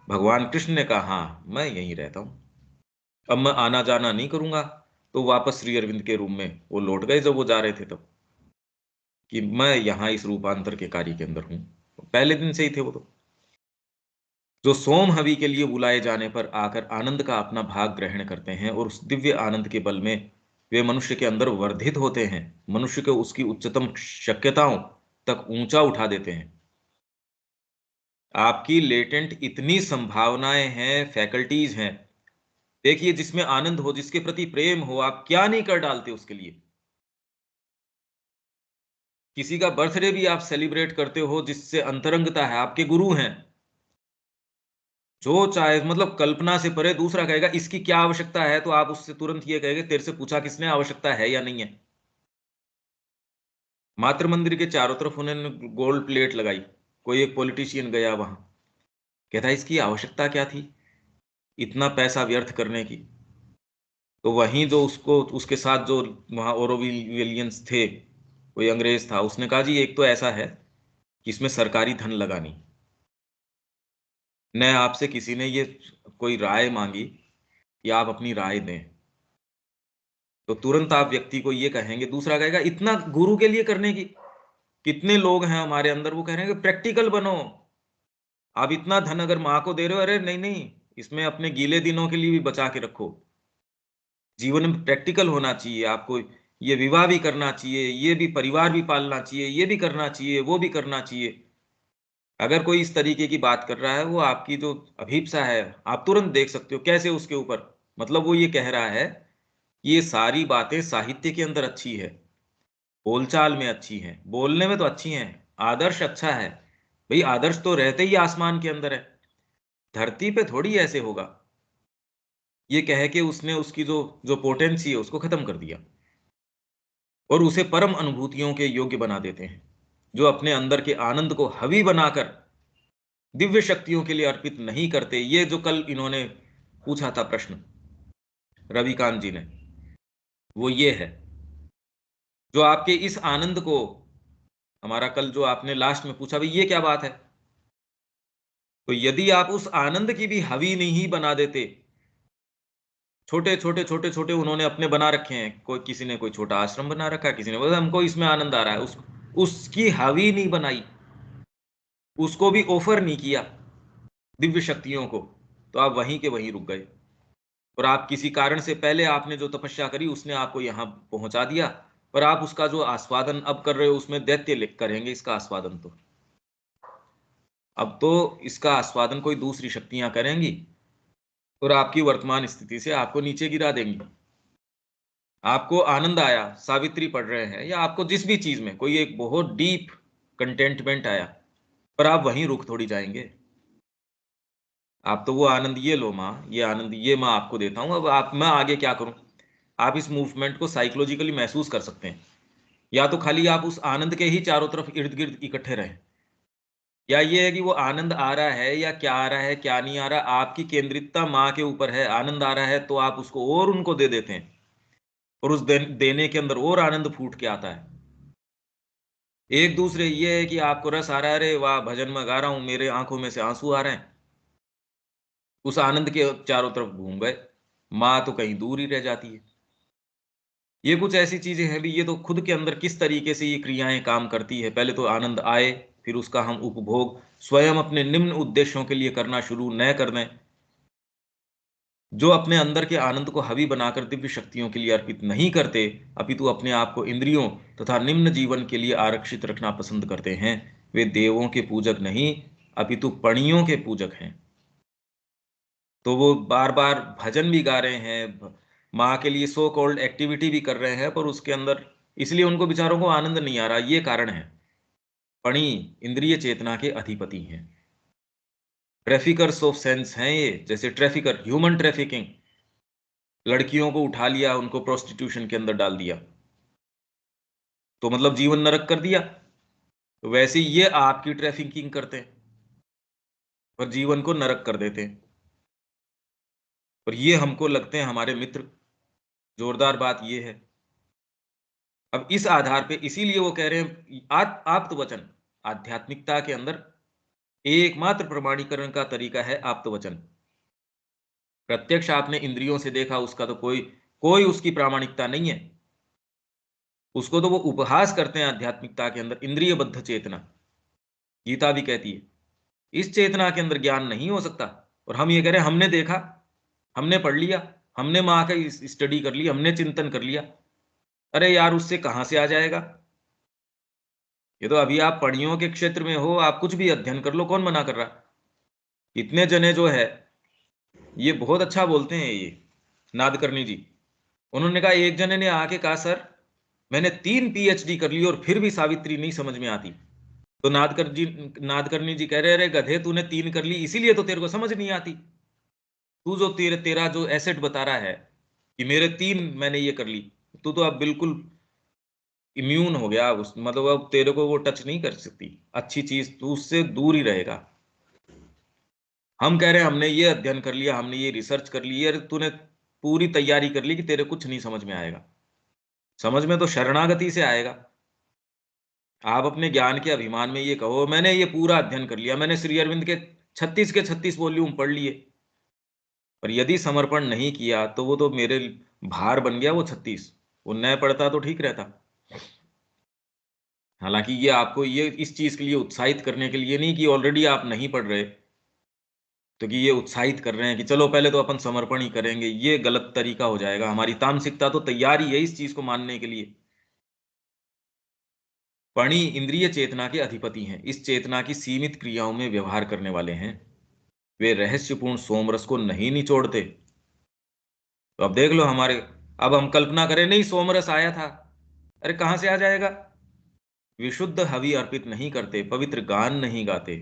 भगवान कृष्ण ने कहा हाँ मैं यहीं रहता हूँ, अब मैं आना जाना नहीं करूंगा। तो वापस श्री अरविंद के रूम में वो लौट गए जब वो जा रहे थे तब, कि मैं यहाँ इस रूपांतर के कार्य के अंदर हूँ। पहले दिन से ही थे वो तो। जो सोम हवि के लिए बुलाए जाने पर आकर आनंद का अपना भाग ग्रहण करते हैं और उस दिव्य आनंद के बल में वे मनुष्य के अंदर वर्धित होते हैं, मनुष्य को उसकी उच्चतम शक्यताओं तक ऊंचा उठा देते हैं। आपकी लेटेंट इतनी संभावनाएं हैं, फैकल्टीज हैं, देखिए जिसमें आनंद हो, जिसके प्रति प्रेम हो, आप क्या नहीं कर डालते उसके लिए। किसी का बर्थडे भी आप सेलिब्रेट करते हो जिससे अंतरंगता है, आपके गुरु हैं, जो चाहे, मतलब कल्पना से परे। दूसरा कहेगा इसकी क्या आवश्यकता है, तो आप उससे तुरंत ये कहेंगे तेरे से पूछा किसने आवश्यकता है या नहीं है। मातृ मंदिर के चारों तरफ उन्होंने गोल्ड प्लेट लगाई, कोई एक पॉलिटिशियन गया वहां, कहता इसकी आवश्यकता क्या थी इतना पैसा व्यर्थ करने की? तो वहीं जो उसको, उसके साथ जो वहां ओरोविलियंस थे, कोई अंग्रेज था, उसने कहा जी एक तो ऐसा है कि इसमें सरकारी धन लगानी, न आपसे किसी ने ये कोई राय मांगी कि आप अपनी राय दें, तो तुरंत आप व्यक्ति को ये कहेंगे। दूसरा कहेगा इतना गुरु के लिए करने की, कितने लोग हैं हमारे अंदर वो कह रहे हैं कि प्रैक्टिकल बनो। आप इतना धन अगर माँ को दे रहे हो, अरे नहीं नहीं, इसमें अपने गीले दिनों के लिए भी बचा के रखो। जीवन में प्रैक्टिकल होना चाहिए आपको, ये विवाह भी करना चाहिए, ये भी परिवार भी पालना चाहिए, ये भी करना चाहिए, वो भी करना चाहिए। अगर कोई इस तरीके की बात कर रहा है, वो आपकी जो अभीप्सा है आप तुरंत देख सकते हो कैसे उसके ऊपर, मतलब वो ये कह रहा है ये सारी बातें साहित्य के अंदर अच्छी है, बोलचाल में अच्छी हैं, बोलने में तो अच्छी हैं, आदर्श अच्छा है। भाई आदर्श तो रहते ही आसमान के अंदर है, धरती पे थोड़ी ऐसे होगा। ये कह के उसने उसकी जो जो पोटेंसी है उसको खत्म कर दिया और उसे परम अनुभूतियों के योग्य बना देते हैं, जो अपने अंदर के आनंद को हवी बनाकर दिव्य शक्तियों के लिए अर्पित नहीं करते। ये जो कल इन्होंने पूछा था प्रश्न रविकांत जी ने, वो ये है, जो आपके इस आनंद को, हमारा कल जो आपने लास्ट में पूछा भाई ये क्या बात है, तो यदि आप उस आनंद की भी हवी नहीं बना देते, छोटे छोटे छोटे छोटे उन्होंने अपने बना रखे हैं, कोई किसी ने कोई छोटा आश्रम बना रखा है, किसी ने बोला हमको इसमें आनंद आ रहा है, उसकी हावी नहीं बनाई, उसको भी ऑफर नहीं किया दिव्य शक्तियों को, तो आप वहीं के वहीं रुक गए। और आप किसी कारण से पहले आपने जो तपस्या करी उसने आपको यहां पहुंचा दिया, पर आप उसका जो आस्वादन अब कर रहे हो उसमें दैत्य करेंगे इसका आस्वादन। तो अब तो इसका आस्वादन कोई दूसरी शक्तियां करेंगी और आपकी वर्तमान स्थिति से आपको नीचे गिरा देंगी। आपको आनंद आया, सावित्री पढ़ रहे हैं, या आपको जिस भी चीज में कोई एक बहुत डीप कंटेंटमेंट आया, पर आप वहीं रुक थोड़ी जाएंगे। आप तो वो आनंद ये लो माँ, ये आनंद ये मैं आपको देता हूं, अब आप मैं आगे क्या करूं। आप इस मूवमेंट को साइकोलॉजिकली महसूस कर सकते हैं, या तो खाली आप उस आनंद के ही चारों तरफ इर्द गिर्द इकट्ठे रहें, या ये है कि वो आनंद आ रहा है या क्या आ रहा है क्या नहीं आ रहा, आपकी केंद्रितता माँ के ऊपर है। आनंद आ रहा है तो आप उसको और उनको दे देते हैं, और उस देने के अंदर और आनंद फूट के आता है। एक दूसरे ये है कि आपको रस आ रहा है, अरे वाह भजन में गा रहा हूं, मेरे आंखों में से आंसू आ रहे हैं, उस आनंद के चारों तरफ घूम गए, माँ तो कहीं दूर ही रह जाती है। ये कुछ ऐसी चीजें हैं भी, ये तो खुद के अंदर किस तरीके से ये क्रियाएं काम करती है। पहले तो आनंद आए, फिर उसका हम उपभोग स्वयं अपने निम्न उद्देश्यों के लिए करना शुरू न कर दें, जो अपने अंदर के आनंद को हावी बनाकर दिव्य शक्तियों के लिए अर्पित नहीं करते, अपितु अपने आप को इंद्रियों तथा निम्न जीवन के लिए आरक्षित रखना पसंद करते हैं, वे देवों के पूजक नहीं अपितु पणियों के पूजक हैं। तो वो बार बार भजन भी गा रहे हैं, माँ के लिए सो कॉल्ड एक्टिविटी भी कर रहे हैं, पर उसके अंदर इसलिए उनको बेचारों को आनंद नहीं आ रहा। ये कारण है, पणि इंद्रिय चेतना के अधिपति हैं, ट्रैफिकर्स ऑफ सेंस हैं ये। जैसे ट्रैफिकर, ह्यूमन ट्रैफिकिंग, लड़कियों को उठा लिया, उनको प्रोस्टिट्यूशन के अंदर डाल दिया, तो मतलब जीवन नरक कर दिया। तो वैसे ही ये आपकी ट्रैफिकिंग करते हैं और जीवन को नरक कर देते हैं, और ये हमको लगते हैं हमारे मित्र। जोरदार बात ये है। अब इस आधार पे इसीलिए वो कह रहे हैं आप्तवचन, आध्यात्मिकता के अंदर एकमात्र प्रमाणीकरण का तरीका है आप्तवचन। प्रत्यक्ष आपने इंद्रियों से देखा, उसका तो कोई कोई उसकी प्रामाणिकता नहीं है। उसको तो वो उपहास करते हैं आध्यात्मिकता के अंदर, इंद्रियबद्ध चेतना। गीता भी कहती है इस चेतना के अंदर ज्ञान नहीं हो सकता। और हम ये कह रहे हैं हमने देखा, हमने पढ़ लिया, हमने माँ का स्टडी कर लिया, हमने चिंतन कर लिया। अरे यार, उससे कहां से आ जाएगा। ये तो अभी आप पढ़ियों के क्षेत्र में हो, आप कुछ भी अध्ययन कर लो, कौन मना कर रहा। इतने जने जो है ये बहुत अच्छा बोलते हैं, ये नादकर्णी जी। उन्होंने कहा, एक जने ने आके कहा सर मैंने 3 PhD कर ली और फिर भी सावित्री नहीं समझ में आती। तो नादकर्णी जी कह रहे, अरे गधे, तूने 3 कर ली इसीलिए तो तेरे को समझ नहीं आती। तू जो तेरा जो एसेट बता रहा है कि मेरे 3 मैंने ये कर ली, तू तो अब बिल्कुल इम्यून हो गया उस, मतलब अब तेरे को वो टच नहीं कर सकती अच्छी चीज, तू उससे दूर ही रहेगा। हम कह रहे हैं हमने ये अध्ययन कर लिया, हमने ये रिसर्च कर ली, अरे तूने पूरी तैयारी कर ली कि तेरे कुछ नहीं समझ में आएगा। समझ में तो शरणागति से आएगा। आप अपने ज्ञान के अभिमान में ये कहो मैंने ये पूरा अध्ययन कर लिया, मैंने श्री अरविंद के 36 के 36 वॉल्यूम पढ़ लिए, पर यदि समर्पण नहीं किया तो वो तो मेरे भार बन गया वो 36। वो न पढ़ता तो ठीक रहता। हालांकि ये आपको ये इस चीज के लिए उत्साहित करने के लिए नहीं कि ऑलरेडी आप नहीं पढ़ रहे, तो कि ये उत्साहित कर रहे हैं कि चलो पहले तो अपन समर्पण ही करेंगे, ये गलत तरीका हो जाएगा। हमारी तामसिकता तो तैयार ही है इस चीज को मानने के लिए। पणि इंद्रिय चेतना के अधिपति हैं, इस चेतना की सीमित क्रियाओं में व्यवहार करने वाले हैं। वे रहस्यपूर्ण सोमरस को नहीं निचोड़ते। तो अब देख लो हमारे, अब हम कल्पना करें नहीं सोमरस आया था, अरे कहां से आ जाएगा। विशुद्ध हवि अर्पित नहीं करते, पवित्र गान नहीं गाते।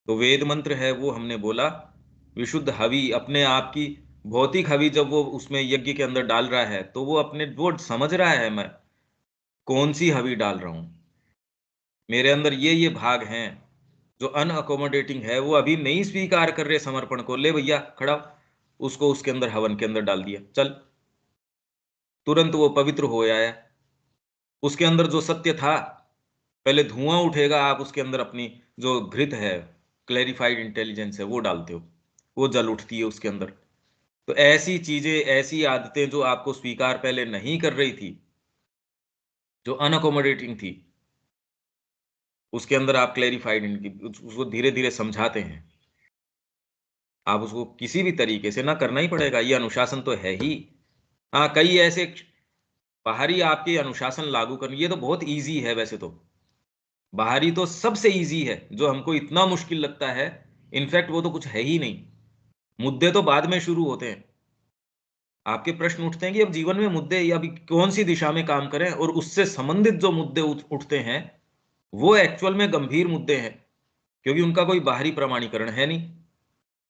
तो वेद मंत्र है वो हमने बोला, विशुद्ध हवि अपने आप की भौतिक हवि जब वो उसमें यज्ञ के अंदर डाल रहा है तो वो अपने वो समझ रहा है मैं कौन सी हवि डाल रहा हूं। मेरे अंदर ये भाग हैं जो अनअकोमोडेटिंग है, वो अभी नहीं स्वीकार कर रहे समर्पण को। ले भैया खड़ा, उसको उसके अंदर हवन के अंदर डाल दिया, चल, तुरंत वो पवित्र हो आया। उसके अंदर जो सत्य था, पहले धुआं उठेगा, आप उसके अंदर अपनी जो घृत है, क्लैरिफाइड इंटेलिजेंस है, वो डालते हो, वो जल उठती है उसके अंदर। तो ऐसी चीजें, ऐसी आदतें जो आपको स्वीकार पहले नहीं कर रही थी, जो अनअकोमोडेटिंग थी, उसके अंदर आप क्लेरिफाइड इनकी उसको धीरे-धीरे समझाते हैं। आप उसको किसी भी तरीके से ना करना ही पड़ेगा, ये अनुशासन तो है ही। हाँ, कई ऐसे बाहरी आपके अनुशासन लागू करने, ये तो बहुत ईज़ी है वैसे तो। बाहरी तो सबसे ईज़ी है, जो हमको इतना मुश्किल लगता है, इनफैक्ट वो तो कुछ है ही नहीं। मुद्दे तो बाद में शुरू होते हैं। आपके प्रश्न उठते हैं कि अब जीवन में मुद्दे या अभी कौन-सी दिशा में काम करें, और उससे संबंधित जो मुद्दे उठते हैं, वो एक्चुअल में गंभीर मुद्दे हैं, क्योंकि उनका कोई बाहरी प्रमाणीकरण है नहीं।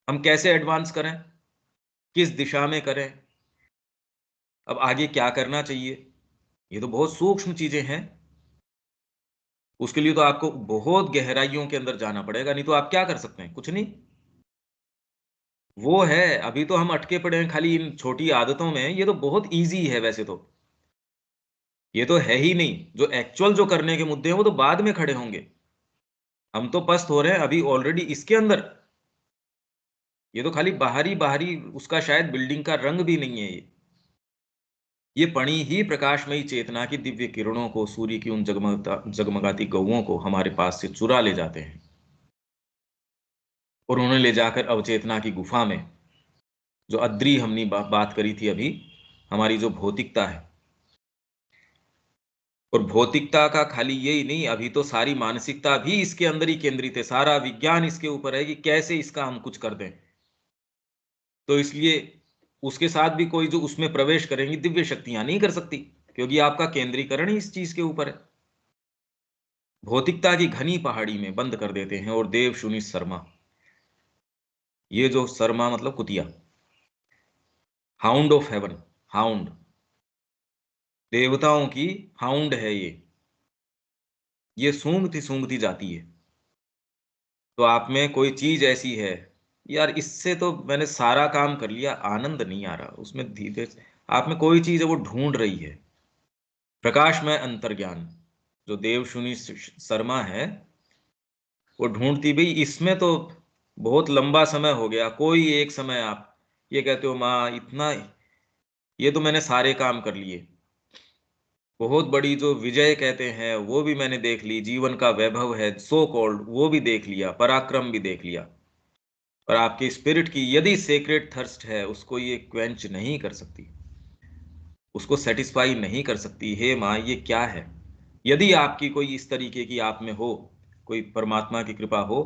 हम कैसे एडवांस करें? किस दिशा में करें? अब आगे क्या करना चाहिए? ये तो बहुत सूक्ष्म चीज़ें हैं। उसके लिए तो आपको बहुत गहराइयों के अंदर जाना पड़ेगा, नहीं तो आप क्या कर सकते हैं? कुछ नहीं। वो है, अभी तो हम अटके पड़े हैं खाली इन छोटी आदतों में, ये तो बहुत ईज़ी है वैसे तो। ये तो है ही नहीं, जो एक्चुअल जो करने के मुद्दे हैं, वो तो बाद में खड़े होंगे। हम तो पस्त हो रहे हैं अभी ऑलरेडी इसके अंदर। ये तो खाली बाहरी-बाहरी उसका शायद बिल्डिंग का रंग भी नहीं है ये। ये पणी ही प्रकाशमयी चेतना की दिव्य किरणों को, सूर्य की उन जगमगाती गौओं को हमारे पास से चुरा ले जाते हैं, और उन्हें ले जाकर अवचेतना की गुफा में, जो अद्री हमने बात करी थी अभी, हमारी जो भौतिकता है, और भौतिकता का खाली यही नहीं, अभी तो सारी मानसिकता भी इसके अंदर ही केंद्रित है, सारा विज्ञान इसके ऊपर है कि कैसे इसका हम कुछ कर दें। तो इसलिए उसके साथ भी कोई जो उसमें प्रवेश करेंगी दिव्य शक्तियां नहीं कर सकती, क्योंकि आपका केंद्रीकरण ही इस चीज के ऊपर है। भौतिकता की घनी पहाड़ी में बंद कर देते हैं, और देव शुनि शर्मा, ये जो शर्मा मतलब कुतिया, हाउंड ऑफ हेवन, हाउंड, देवताओं की हाउंड है ये सूंघती-सूंघती जाती है। तो आप में कोई चीज़ ऐसी है, यार इससे तो मैंने सारा काम कर लिया, आनंद नहीं आ रहा, उसमें धीरे आप में कोई चीज़ है वो ढूँढ रही है। प्रकाशमय अंतर्ज्ञान, जो देवशुनि शर्मा है, वो ढूँढती भई इसमें तो बहुत लंबा समय हो गया, कोई एक समय आप ये कहते हो माँ इतना, ये तो मैंने सारे काम कर लिए। बहुत बड़ी जो विजय कहते हैं, वो भी मैंने देख ली, जीवन का वैभव है सो कॉल्ड, वो भी देख लिया, पराक्रम भी देख लिया। पर आपकी स्पिरिट की यदि सेक्रेट थर्स्ट है, उसको ये क्वेंच नहीं कर सकती, उसको सेटिस्फाई नहीं कर सकती। हे माँ, ये क्या है? यदि आपकी कोई इस तरीके की आप में हो, कोई परमात्मा की कृपा हो,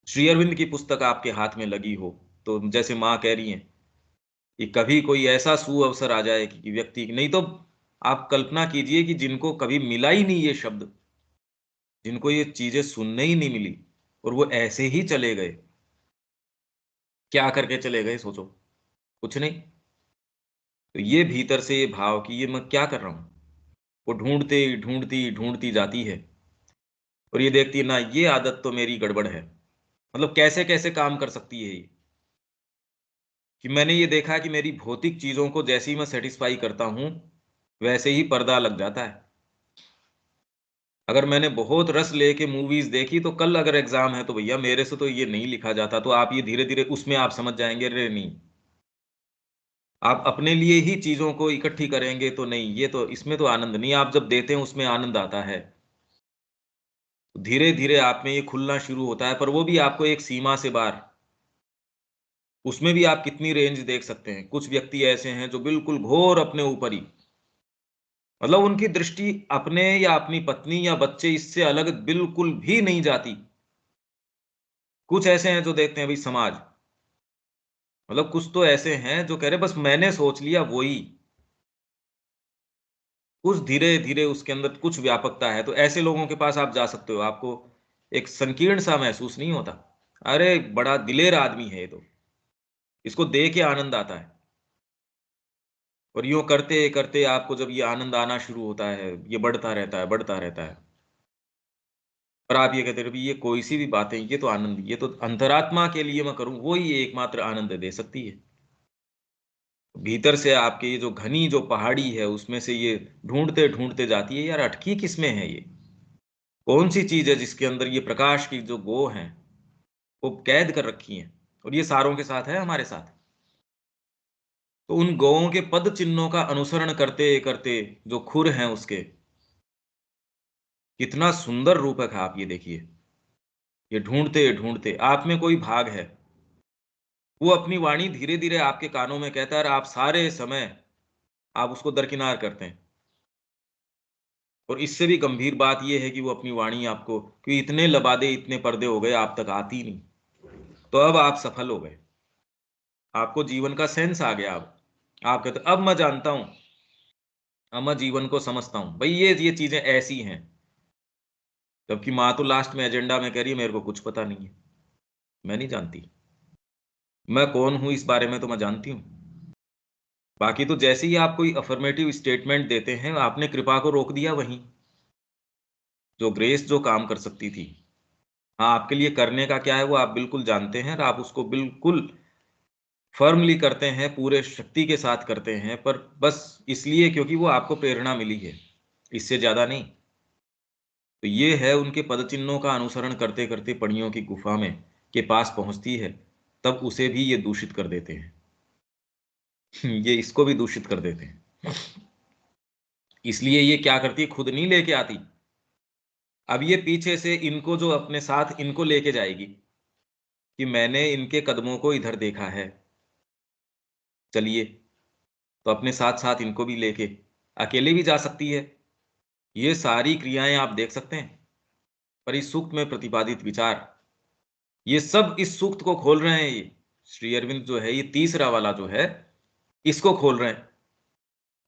श्री अरविंद की पुस्तक आपके हाथ में लगी हो, तो जैसे माँ कह रही हैं कि कभी कोई ऐसा सुअवसर आ जाए कि व्यक्ति, नहीं तो आप कल्पना कीजिए कि जिनको कभी मिला ही नहीं ये शब्द, जिनको ये चीज़ें सुनने ही नहीं मिली, और वो ऐसे ही चले गए। क्या करके चले गए सोचो? कुछ नहीं। तो ये भीतर से ये भाव कि ये मैं क्या कर रहा हूँ? वो ढूँढती जाती है, और ये देखती है ना, ये आदत तो मेरी गड़बड़ है। मतलब कैसे-कैसे काम कर सकती है ये? कि मैंने ये देखा कि मेरी भौतिक चीज़ों को जैसे ही मैं सैटिस्फाई करता हूँ, वैसे ही पर्दा लग जाता है। अगर मैंने बहुत रस लेके मूवीज़ देखी, तो कल अगर एग्ज़ाम है तो भैया मेरे से तो ये नहीं लिखा जाता, तो आप ये धीरे-धीरे उसमें आप समझ जाएँगे, अरे नहीं, आप अपने लिए ही चीज़ों को इकट्ठी करेंगे तो नहीं, ये तो इसमें तो आनंद नहीं, आप जब देते हैं उसमें आनंद आता है। धीरे-धीरे आप में ये खुलना शुरू होता है, पर वो भी आपको एक सीमा से बाहर। उसमें भी आप कितनी रेंज देख सकते हैं। कुछ व्यक्ति ऐसे हैं जो बिल्कुल घोर अपने ऊपर ही, मतलब उनकी दृष्टि अपने या अपनी पत्नी या बच्चे इससे अलग बिल्कुल भी नहीं जाती। कुछ ऐसे हैं जो देखते हैं भई समाज, मतलब कुछ तो ऐसे हैं जो कह रहे हैं बस मैंने सोच लिया वो ही। कुछ धीरे-धीरे उसके अंदर कुछ व्यापकता है, तो ऐसे लोगों के पास आप जा सकते हो, आपको एक संकीर्ण-सा महसूस नहीं होता। अरे! बड़ा दिलेर आदमी है ये तो, इसको देख के आनंद आता है। और यूँ करते-करते आपको जब ये आनंद आना शुरू होता है, ये बढ़ता रहता है, बढ़ता रहता है। और आप ये कहते रहे, "भई ये कोई-सी भी बातें, ये तो आनंद, ये तो अंतरात्मा के लिए मैं करूँ, वो ही एकमात्र आनंद दे सकती है।" भीतर से आपके ये जो घनी जो पहाड़ी है, उसमें से ये ढूँढते-ढूँढते जाती है, यार अटकी किसमें है ये? कौन-सी चीज़ है जिसके अंदर ये प्रकाश की जो वो हैं, वो कैद कर रखी हैं? और ये सारों के साथ है, हमारे साथ। तो उन गौओं के पद चिन्हों का अनुसरण करते करते जो खुर हैं उसके, कितना सुंदर रूपक है आप ये देखिए। ये ढूंढते ढूंढते आप में कोई भाग है, वो अपनी वाणी धीरे धीरे आपके कानों में कहता है और आप सारे समय आप उसको दरकिनार करते हैं। और इससे भी गंभीर बात यह है कि वो अपनी वाणी आपको, कि इतने लबादे इतने पर्दे हो गए आप तक आती नहीं, तो अब आप सफल हो गए, आपको जीवन का सेंस आ गया। अब आप कहते अब मैं जानता हूं, अब मैं जीवन को समझता हूं भाई, ये चीजें ऐसी हैं। जबकि माँ तो लास्ट में एजेंडा में कह रही है मेरे को कुछ पता नहीं है, मैं नहीं जानती, मैं कौन हूं इस बारे में तो मैं जानती हूँ। बाकी तो जैसे ही आप कोई अफर्मेटिव स्टेटमेंट देते हैं, आपने कृपा को रोक दिया वहीं, जो ग्रेस जो काम कर सकती थी। हाँ, आपके लिए करने का क्या है वो आप बिल्कुल जानते हैं और आप उसको बिल्कुल फर्मली करते हैं, पूरे शक्ति के साथ करते हैं, पर बस इसलिए क्योंकि वो आपको प्रेरणा मिली है, इससे ज्यादा नहीं। तो ये है उनके पदचिन्हों का अनुसरण करते करते पणियों की गुफा में के पास पहुंचती है, तब उसे भी ये दूषित कर देते हैं। ये इसको भी दूषित कर देते हैं। इसलिए ये क्या करती है, खुद नहीं लेके आती, अब ये पीछे से इनको जो अपने साथ इनको लेके जाएगी, कि मैंने इनके कदमों को इधर देखा है, चलिए। तो अपने साथ साथ इनको भी लेके अकेले भी जा सकती है। ये सारी क्रियाएं आप देख सकते हैं। पर इस सूक्त में प्रतिपादित विचार, ये सब इस सूक्त को खोल रहे हैं। ये श्री अरविंद जो है, ये तीसरा वाला जो है, इसको खोल रहे हैं।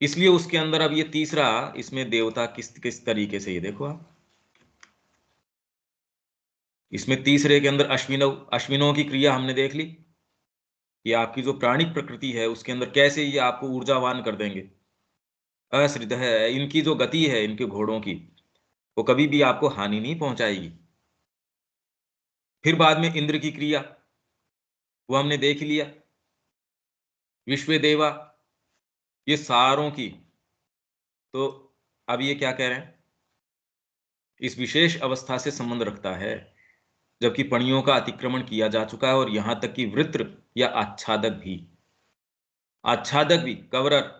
इसलिए उसके अंदर अब ये तीसरा, इसमें देवता किस किस तरीके से, ये देखो आप, इसमें तीसरे के अंदर अश्विनों की क्रिया हमने देख ली। ये आपकी जो प्राणिक प्रकृति है उसके अंदर कैसे ये आपको ऊर्जावान कर देंगे। अश्रित है इनकी जो गति है, इनके घोड़ों की, वो कभी भी आपको हानि नहीं पहुंचाएगी। फिर बाद में इंद्र की क्रिया, वो हमने देख लिया। विश्व देवा, ये सारों की, तो अब ये क्या कह रहे हैं, इस विशेष अवस्था से संबंध रखता है जबकि पणियों का अतिक्रमण किया जा चुका है, और यहां तक कि वृत्र या आच्छादक भी, आच्छादक भी कवरर,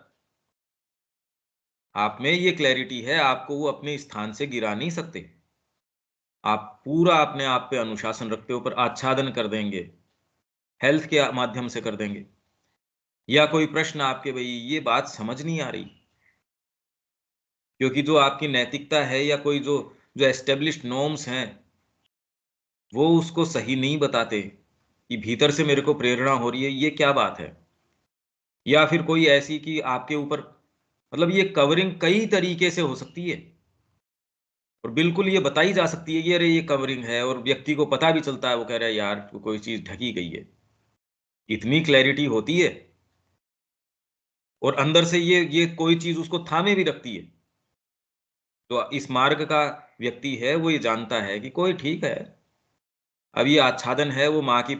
आप में ये क्लैरिटी है, आपको वो अपने स्थान से गिरा नहीं सकते। आप पूरा अपने आप पे अनुशासन रखते हो, पर आच्छादन कर देंगे, हेल्थ के माध्यम से कर देंगे। या कोई प्रश्न आपके, भाई ये बात समझ नहीं आ रही, क्योंकि जो आपकी नैतिकता है या कोई जो जो एस्टेब्लिश्ड नॉर्म्स हैं, वो उसको सही नहीं बताते कि भीतर से मेरे को प्रेरणा हो रही है, ये क्या बात है। या फिर कोई ऐसी कि आपके ऊपर, मतलब ये कवरिंग कई तरीके से हो सकती है, और बिल्कुल ये बताई जा सकती है कि अरे ये कवरिंग है, और व्यक्ति को पता भी चलता है, वो कह रहा है यार कोई चीज ढकी गई है, इतनी क्लैरिटी होती है। और अंदर से ये कोई चीज उसको थामे भी रखती है। तो इस मार्ग का व्यक्ति है, वो ये जानता है कि कोई ठीक है, अब ये आच्छादन है, वो माँ की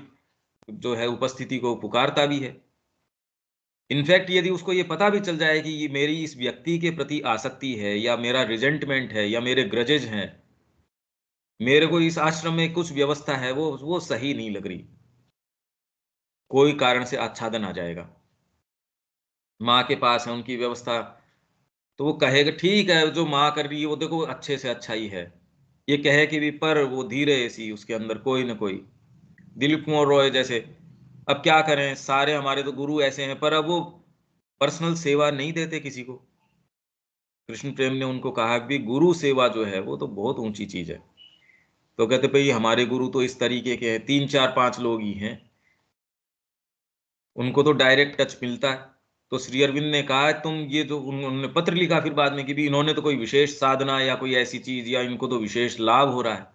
जो है उपस्थिति को पुकारता भी है। इनफैक्ट यदि उसको ये पता भी चल जाए कि ये मेरी इस व्यक्ति के प्रति आसक्ति है, या मेरा रिजेंटमेंट है, या मेरे ग्रजेज हैं, मेरे को इस आश्रम में कुछ व्यवस्था है वो सही नहीं लग रही, कोई कारण से आच्छादन आ जाएगा, माँ के पास है उनकी व्यवस्था, तो वो कहेगा ठीक है जो माँ कर रही है वो देखो अच्छे से अच्छा ही है। ये कहे कि भी पर वो धीरे सी उसके अंदर कोई ना कोई, दिलीप कुमार रॉय जैसे, अब क्या करें, सारे हमारे तो गुरु ऐसे हैं, पर अब वो पर्सनल सेवा नहीं देते किसी को। कृष्ण प्रेम ने उनको कहा कि गुरु सेवा जो है वो तो बहुत ऊंची चीज है। तो कहते भाई हमारे गुरु तो इस तरीके के हैं, तीन चार पांच लोग ही हैं, उनको तो डायरेक्ट टच मिलता है। तो श्री अरविंद ने कहा तुम ये जो उन्होंने पत्र लिखा फिर बाद में कि भी इन्होंने तो कोई विशेष साधना या कोई ऐसी चीज, या इनको तो विशेष लाभ हो रहा है।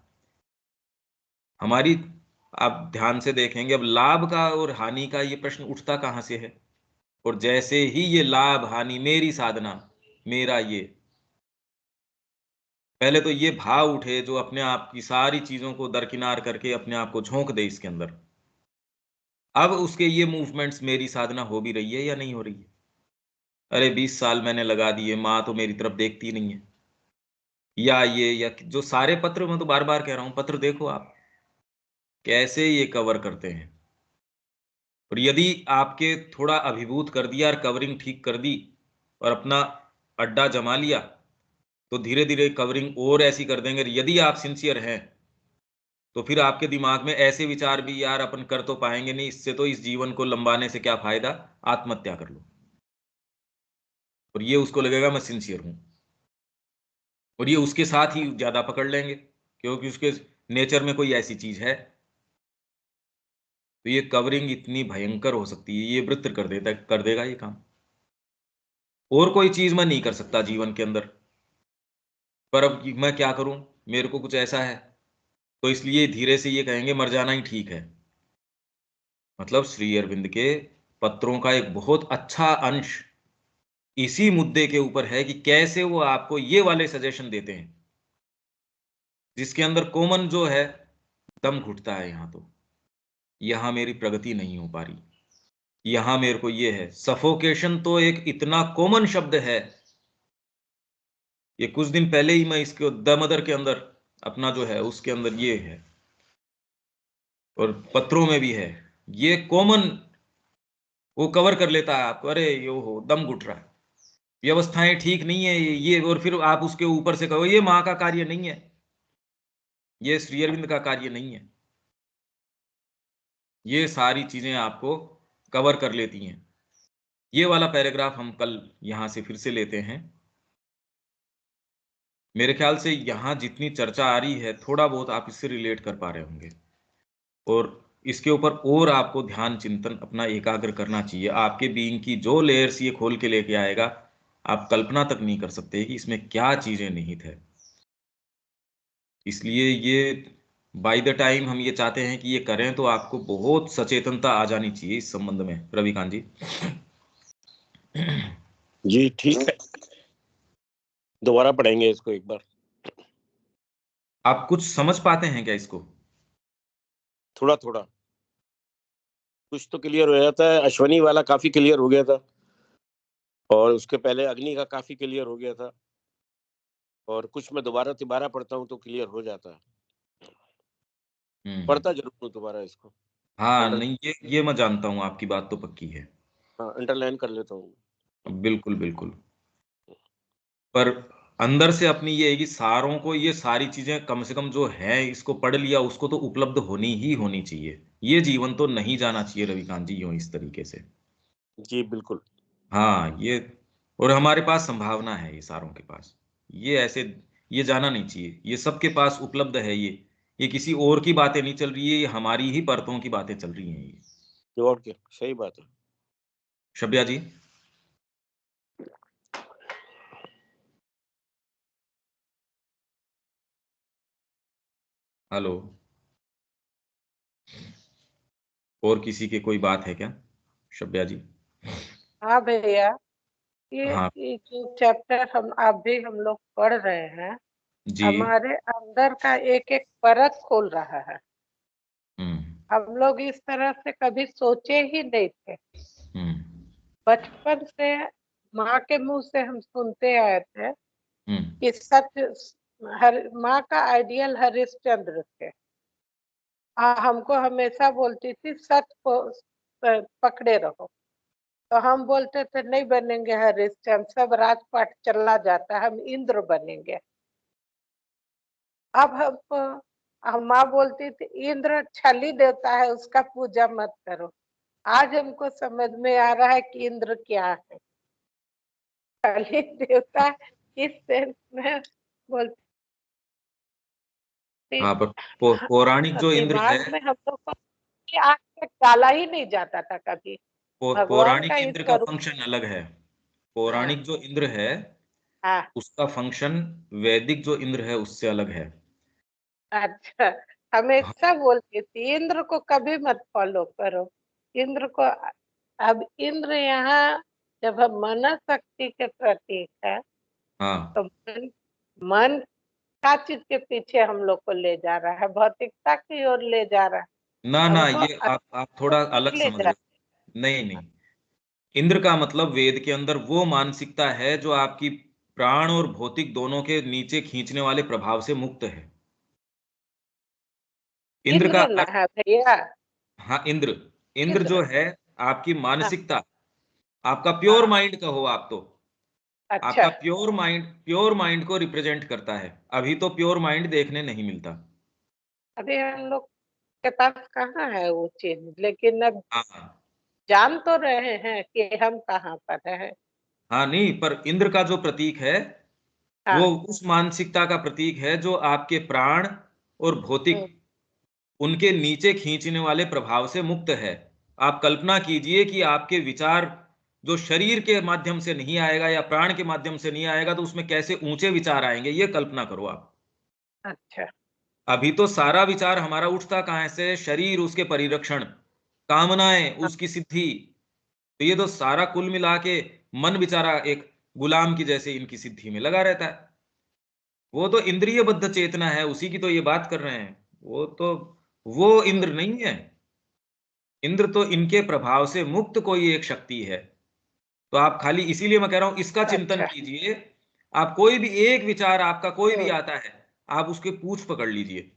हमारी, आप ध्यान से देखेंगे, अब लाभ का और हानि का ये प्रश्न उठता कहां से है। और जैसे ही ये लाभ हानि, मेरी साधना, मेरा ये, पहले तो ये भाव उठे जो अपने आप की सारी चीजों को दरकिनार करके अपने आप को झोंक दे इसके अंदर। अब उसके ये मूवमेंट्स, मेरी साधना हो भी रही है या नहीं हो रही है। अरे 20 साल मैंने लगा दिए, माँ तो मेरी तरफ देखती नहीं है। या ये, या जो सारे पत्र, मैं तो बार बार कह रहा हूं, पत्र देखो आप कैसे ये कवर करते हैं। और यदि आपके थोड़ा अभिभूत कर दिया और कवरिंग ठीक कर दी और अपना अड्डा जमा लिया, तो धीरे धीरे कवरिंग और ऐसी कर देंगे। यदि आप सिंसियर हैं तो फिर आपके दिमाग में ऐसे विचार भी, यार अपन कर तो पाएंगे नहीं, इससे तो इस जीवन को लंबाने से क्या फायदा, आत्महत्या कर लो। और ये उसको लगेगा मैं सिंसियर हूं, और ये उसके साथ ही ज्यादा पकड़ लेंगे क्योंकि उसके नेचर में कोई ऐसी चीज है। तो ये कवरिंग इतनी भयंकर हो सकती है, ये वृत्र कर देगा ये काम। और कोई चीज मैं नहीं कर सकता जीवन के अंदर, पर अब मैं क्या करूं, मेरे को कुछ ऐसा है, तो इसलिए धीरे से ये कहेंगे मर जाना ही ठीक है। मतलब श्री अरविंद के पत्रों का एक बहुत अच्छा अंश इसी मुद्दे के ऊपर है कि कैसे वो आपको ये वाले सजेशन देते हैं, जिसके अंदर कॉमन जो है, दम घुटता है यहां, तो यहां मेरी प्रगति नहीं हो पा रही, यहां मेरे को ये है सफोकेशन, तो एक इतना कॉमन शब्द है। ये कुछ दिन पहले ही मैं इसके दमदर के अंदर अपना जो है उसके अंदर ये है, और पत्रों में भी है, ये कॉमन, वो कवर कर लेता है आपको, अरे यो हो दम घुट रहा है, व्यवस्थाएं ठीक नहीं है ये, और फिर आप उसके ऊपर से कहो ये माँ का कार्य नहीं है, ये श्री अरविंद का कार्य नहीं है। ये सारी चीजें आपको कवर कर लेती हैं। ये वाला पैराग्राफ हम कल यहां से फिर से लेते हैं। मेरे ख्याल से यहां जितनी चर्चा आ रही है, थोड़ा बहुत आप इससे रिलेट कर पा रहे होंगे, और इसके ऊपर और आपको ध्यान चिंतन अपना एकाग्र करना चाहिए। आपके बीइंग की जो लेयर्स ये खोल के लेके आएगा, आप कल्पना तक नहीं कर सकते कि इसमें क्या चीजें निहित है। इसलिए ये बाय द टाइम हम ये चाहते हैं कि ये करें, तो आपको बहुत सचेतनता आ जानी चाहिए इस संबंध में, रविकांत जी। जी ठीक है, दोबारा पढ़ेंगे इसको एक बार। आप कुछ समझ पाते हैं क्या इसको? थोड़ा थोड़ा कुछ तो क्लियर हो जाता है। अश्वनी वाला काफी क्लियर हो गया था, और उसके पहले अग्नि का काफी क्लियर हो गया था, और कुछ मैं दोबारा तिबारा पढ़ता हूँ तो क्लियर हो जाता है। पढ़ता जरूर हूँ दोबारा इसको। हाँ नहीं, ये मैं जानता हूँ, आपकी बात तो पक्की है। हाँ, अंडरलाइन कर लेता हूँ। बिल्कुल बिल्कुल। पर अंदर से अपनी ये है कि सारों को ये सारी चीजें कम से कम जो है इसको पढ़ लिया, उसको तो उपलब्ध होनी ही होनी चाहिए। ये जीवन तो नहीं जाना चाहिए रविकांत जी यूं इस तरीके से। जी बिल्कुल। हाँ ये, और हमारे पास संभावना है ये सारों के पास, ये ऐसे ये जाना नहीं चाहिए, ये सबके पास उपलब्ध है। ये किसी और की बातें नहीं चल रही है, ये हमारी ही परतों की बातें चल रही हैं ये। और क्या, सही बात है। शब्या जी। हेलो। और किसी के कोई बात है क्या शब्या जी? हाँ भैया, हाँ ये जो चैप्टर हम लोग पढ़ रहे हैं, जी। हमारे अंदर का एक एक परत खोल रहा है। हम लोग इस तरह से कभी सोचे ही नहीं थे। बचपन से माँ के मुंह से हम सुनते आए थे कि सच, हर माँ का आइडियल हरिश्चंद्र थे। हमको हमेशा बोलती थी सच को पकड़े रहो, तो हम बोलते थे नहीं बनेंगे हरिश्चंद्र, सब राजपाट चलना जाता है, हम इंद्र बनेंगे। अब हम माँ बोलती थी इंद्र छली देवता है, उसका पूजा मत करो। आज हमको समझ में आ रहा है कि इंद्र क्या है। छली देवता इस सेंस में बोलती, हाँ पर पौराणिक जो इंद्र है, दिमाग में हम लोग को आज तक डाला ही नहीं जाता था कभी। भगवान का पौराणिक इंद्र इसका का रूप। फंक्शन अलग है। हाँ पौराणिक जो इंद्र है हाँ, उसका फंक्शन वैदिक जो इंद्र है उससे अलग है। अच्छा, हमेशा बोलती थी इंद्र को कभी मत फॉलो करो, इंद्र को। अब इंद्र यहाँ जब हम मन शक्ति के प्रतीक है, हाँ तो मन का चीज के पीछे हम लोग को ले जा रहा है, भौतिकता की ओर ले जा रहा है ना ना, हमको, ये आप थोड़ा अलग ले समझ जा रहे हो। नहीं नहीं, इंद्र का मतलब वेद के अंदर वो मानसिकता है जो आपकी प्राण और भौतिक दोनों के नीचे खींचने वाले प्रभाव से मुक्त है। इंद्र का इंद्र ना अर्थ, है भैया, हाँ इंद्र, इंद्र इंद्र। जो है आपकी मानसिकता, आपका प्योर माइंड कहो आप तो, अच्छा। आपका प्योर माइंड को रिप्रेजेंट करता है। अभी तो प्योर माइंड देखने नहीं मिलता। अभी हम लोग के पास कहाँ है वो चीज, लेकिन अब हाँ जान तो रहे हैं कि हम कहाँ पर है। हाँ, नहीं, पर इंद्र का जो प्रतीक है वो हाँ। उस मानसिकता का प्रतीक है जो आपके प्राण और भौतिक उनके नीचे खींचने वाले प्रभाव से मुक्त है। आप कल्पना कीजिए कि आपके विचार जो शरीर के माध्यम से नहीं आएगा या प्राण के माध्यम से नहीं आएगा तो उसमें कैसे ऊंचे विचार आएंगे, ये कल्पना करो आप। अच्छा। अभी तो सारा विचार हमारा उठता कहां से? शरीर, उसके परिरक्षण, कामनाएं, हाँ। उसकी सिद्धि। तो ये तो सारा कुल मिला के मन बेचारा एक गुलाम की जैसे इनकी सिद्धि में लगा रहता है। वो तो इंद्रियबद्ध चेतना है, उसी की तो ये बात कर रहे हैं। वो इंद्र नहीं है। इंद्र तो इनके प्रभाव से मुक्त कोई एक शक्ति है। तो आप खाली, इसीलिए मैं कह रहा हूं इसका चिंतन अच्छा। कीजिए। आप कोई भी एक विचार आपका कोई भी आता है, आप उसके पूछ पकड़ लीजिए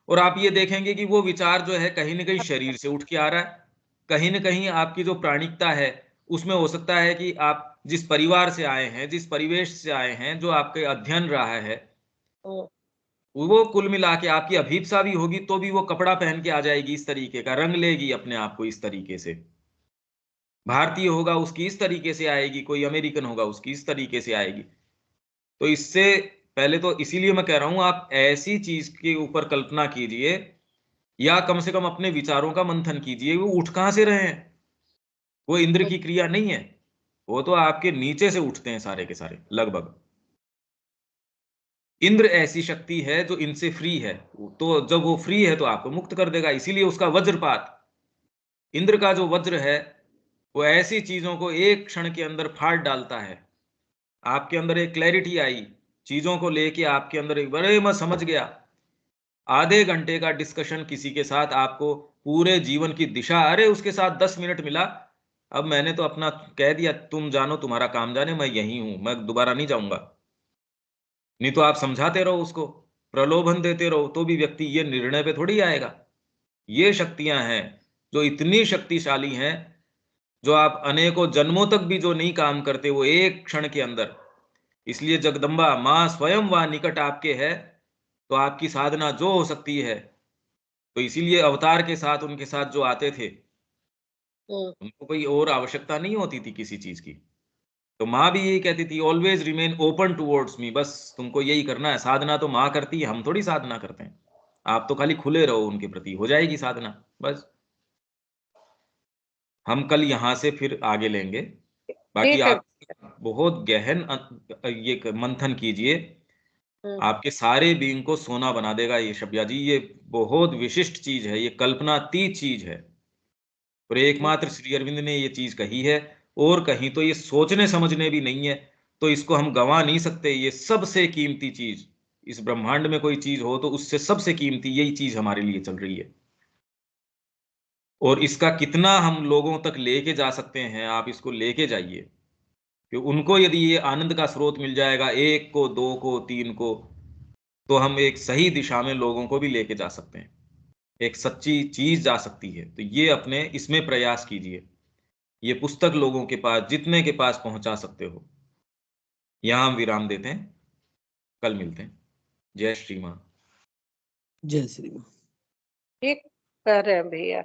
और आप ये देखेंगे कि वो विचार जो है कहीं ना कहीं शरीर से उठ के आ रहा है। कहीं ना कहीं आपकी जो प्राणिकता है उसमें हो सकता है कि आप जिस परिवार से आए हैं, जिस परिवेश से आए हैं, जो आपके अध्ययन रहा है, वो कुल मिला के आपकी अभीपसा भी होगी तो भी वो कपड़ा पहन के आ जाएगी, इस तरीके का रंग लेगी अपने आप को इस तरीके से। भारतीय होगा उसकी इस तरीके से आएगी, कोई अमेरिकन होगा उसकी इस तरीके से आएगी। तो इससे पहले तो इसीलिए मैं कह रहा हूं आप ऐसी चीज के ऊपर कल्पना कीजिए या कम से कम अपने विचारों का मंथन कीजिए, वो उठ कहां से रहे हैं? वो इंद्र की क्रिया नहीं है, वो तो आपके नीचे से उठते हैं सारे के सारे लगभग। इंद्र ऐसी शक्ति है जो इनसे फ्री है, तो जब वो फ्री है तो आपको मुक्त कर देगा। इसीलिए उसका वज्रपात, इंद्र का जो वज्र है वो ऐसी चीजों को एक क्षण के अंदर फाड़ डालता है। आपके अंदर एक क्लैरिटी आई, चीजों को लेके आपके अंदर एक, बड़े मैं समझ गया। आधे घंटे का डिस्कशन किसी के साथ आपको पूरे जीवन की दिशा, अरे उसके साथ 10 मिनट मिला, अब मैंने तो अपना कह दिया, तुम जानो तुम्हारा काम जाने, मैं यही हूं, मैं दोबारा नहीं जाऊंगा। नहीं तो आप समझाते रहो उसको, प्रलोभन देते रहो, तो भी व्यक्ति ये निर्णय पे थोड़ी आएगा। ये शक्तियां हैं जो इतनी शक्तिशाली हैं, जो आप अनेकों जन्मों तक भी जो नहीं काम करते वो एक क्षण के अंदर। इसलिए जगदम्बा मां स्वयं वहां निकट आपके है, तो आपकी साधना जो हो सकती है। तो इसीलिए अवतार के साथ, उनके साथ जो आते थे, उनको कोई और आवश्यकता नहीं होती थी किसी चीज की। तो माँ भी यही कहती थी, always remain open towards me, बस तुमको यही करना है। साधना तो माँ करती है, हम थोड़ी साधना करते हैं। आप तो खाली खुले रहो उनके प्रति, हो जाएगी साधना बस। हम कल यहां से फिर आगे लेंगे। बाकी ठीक है। आप बहुत गहन ये मंथन कीजिए, आपके सारे बीइंग को सोना बना देगा ये शब्या जी। ये बहुत विशिष्ट चीज है, ये कल्पनातीत चीज है और एकमात्र श्री अरविंद ने ये चीज कही है। और कहीं तो ये सोचने समझने भी नहीं है, तो इसको हम गंवा नहीं सकते। ये सबसे कीमती चीज इस ब्रह्मांड में कोई चीज हो तो उससे सबसे कीमती यही चीज हमारे लिए चल रही है। और इसका कितना हम लोगों तक लेके जा सकते हैं, आप इसको लेके जाइए कि उनको यदि ये आनंद का स्रोत मिल जाएगा, एक को, दो को, तीन को, तो हम एक सही दिशा में लोगों को भी लेके जा सकते हैं, एक सच्ची चीज जा सकती है। तो ये अपने इसमें प्रयास कीजिए, ये पुस्तक लोगों के पास जितने के पास पहुंचा सकते हो। यहां हम विराम देते हैं, कल मिलते हैं। जय श्री मां। जय श्री राम। ठीक कर रहे हैं भैया।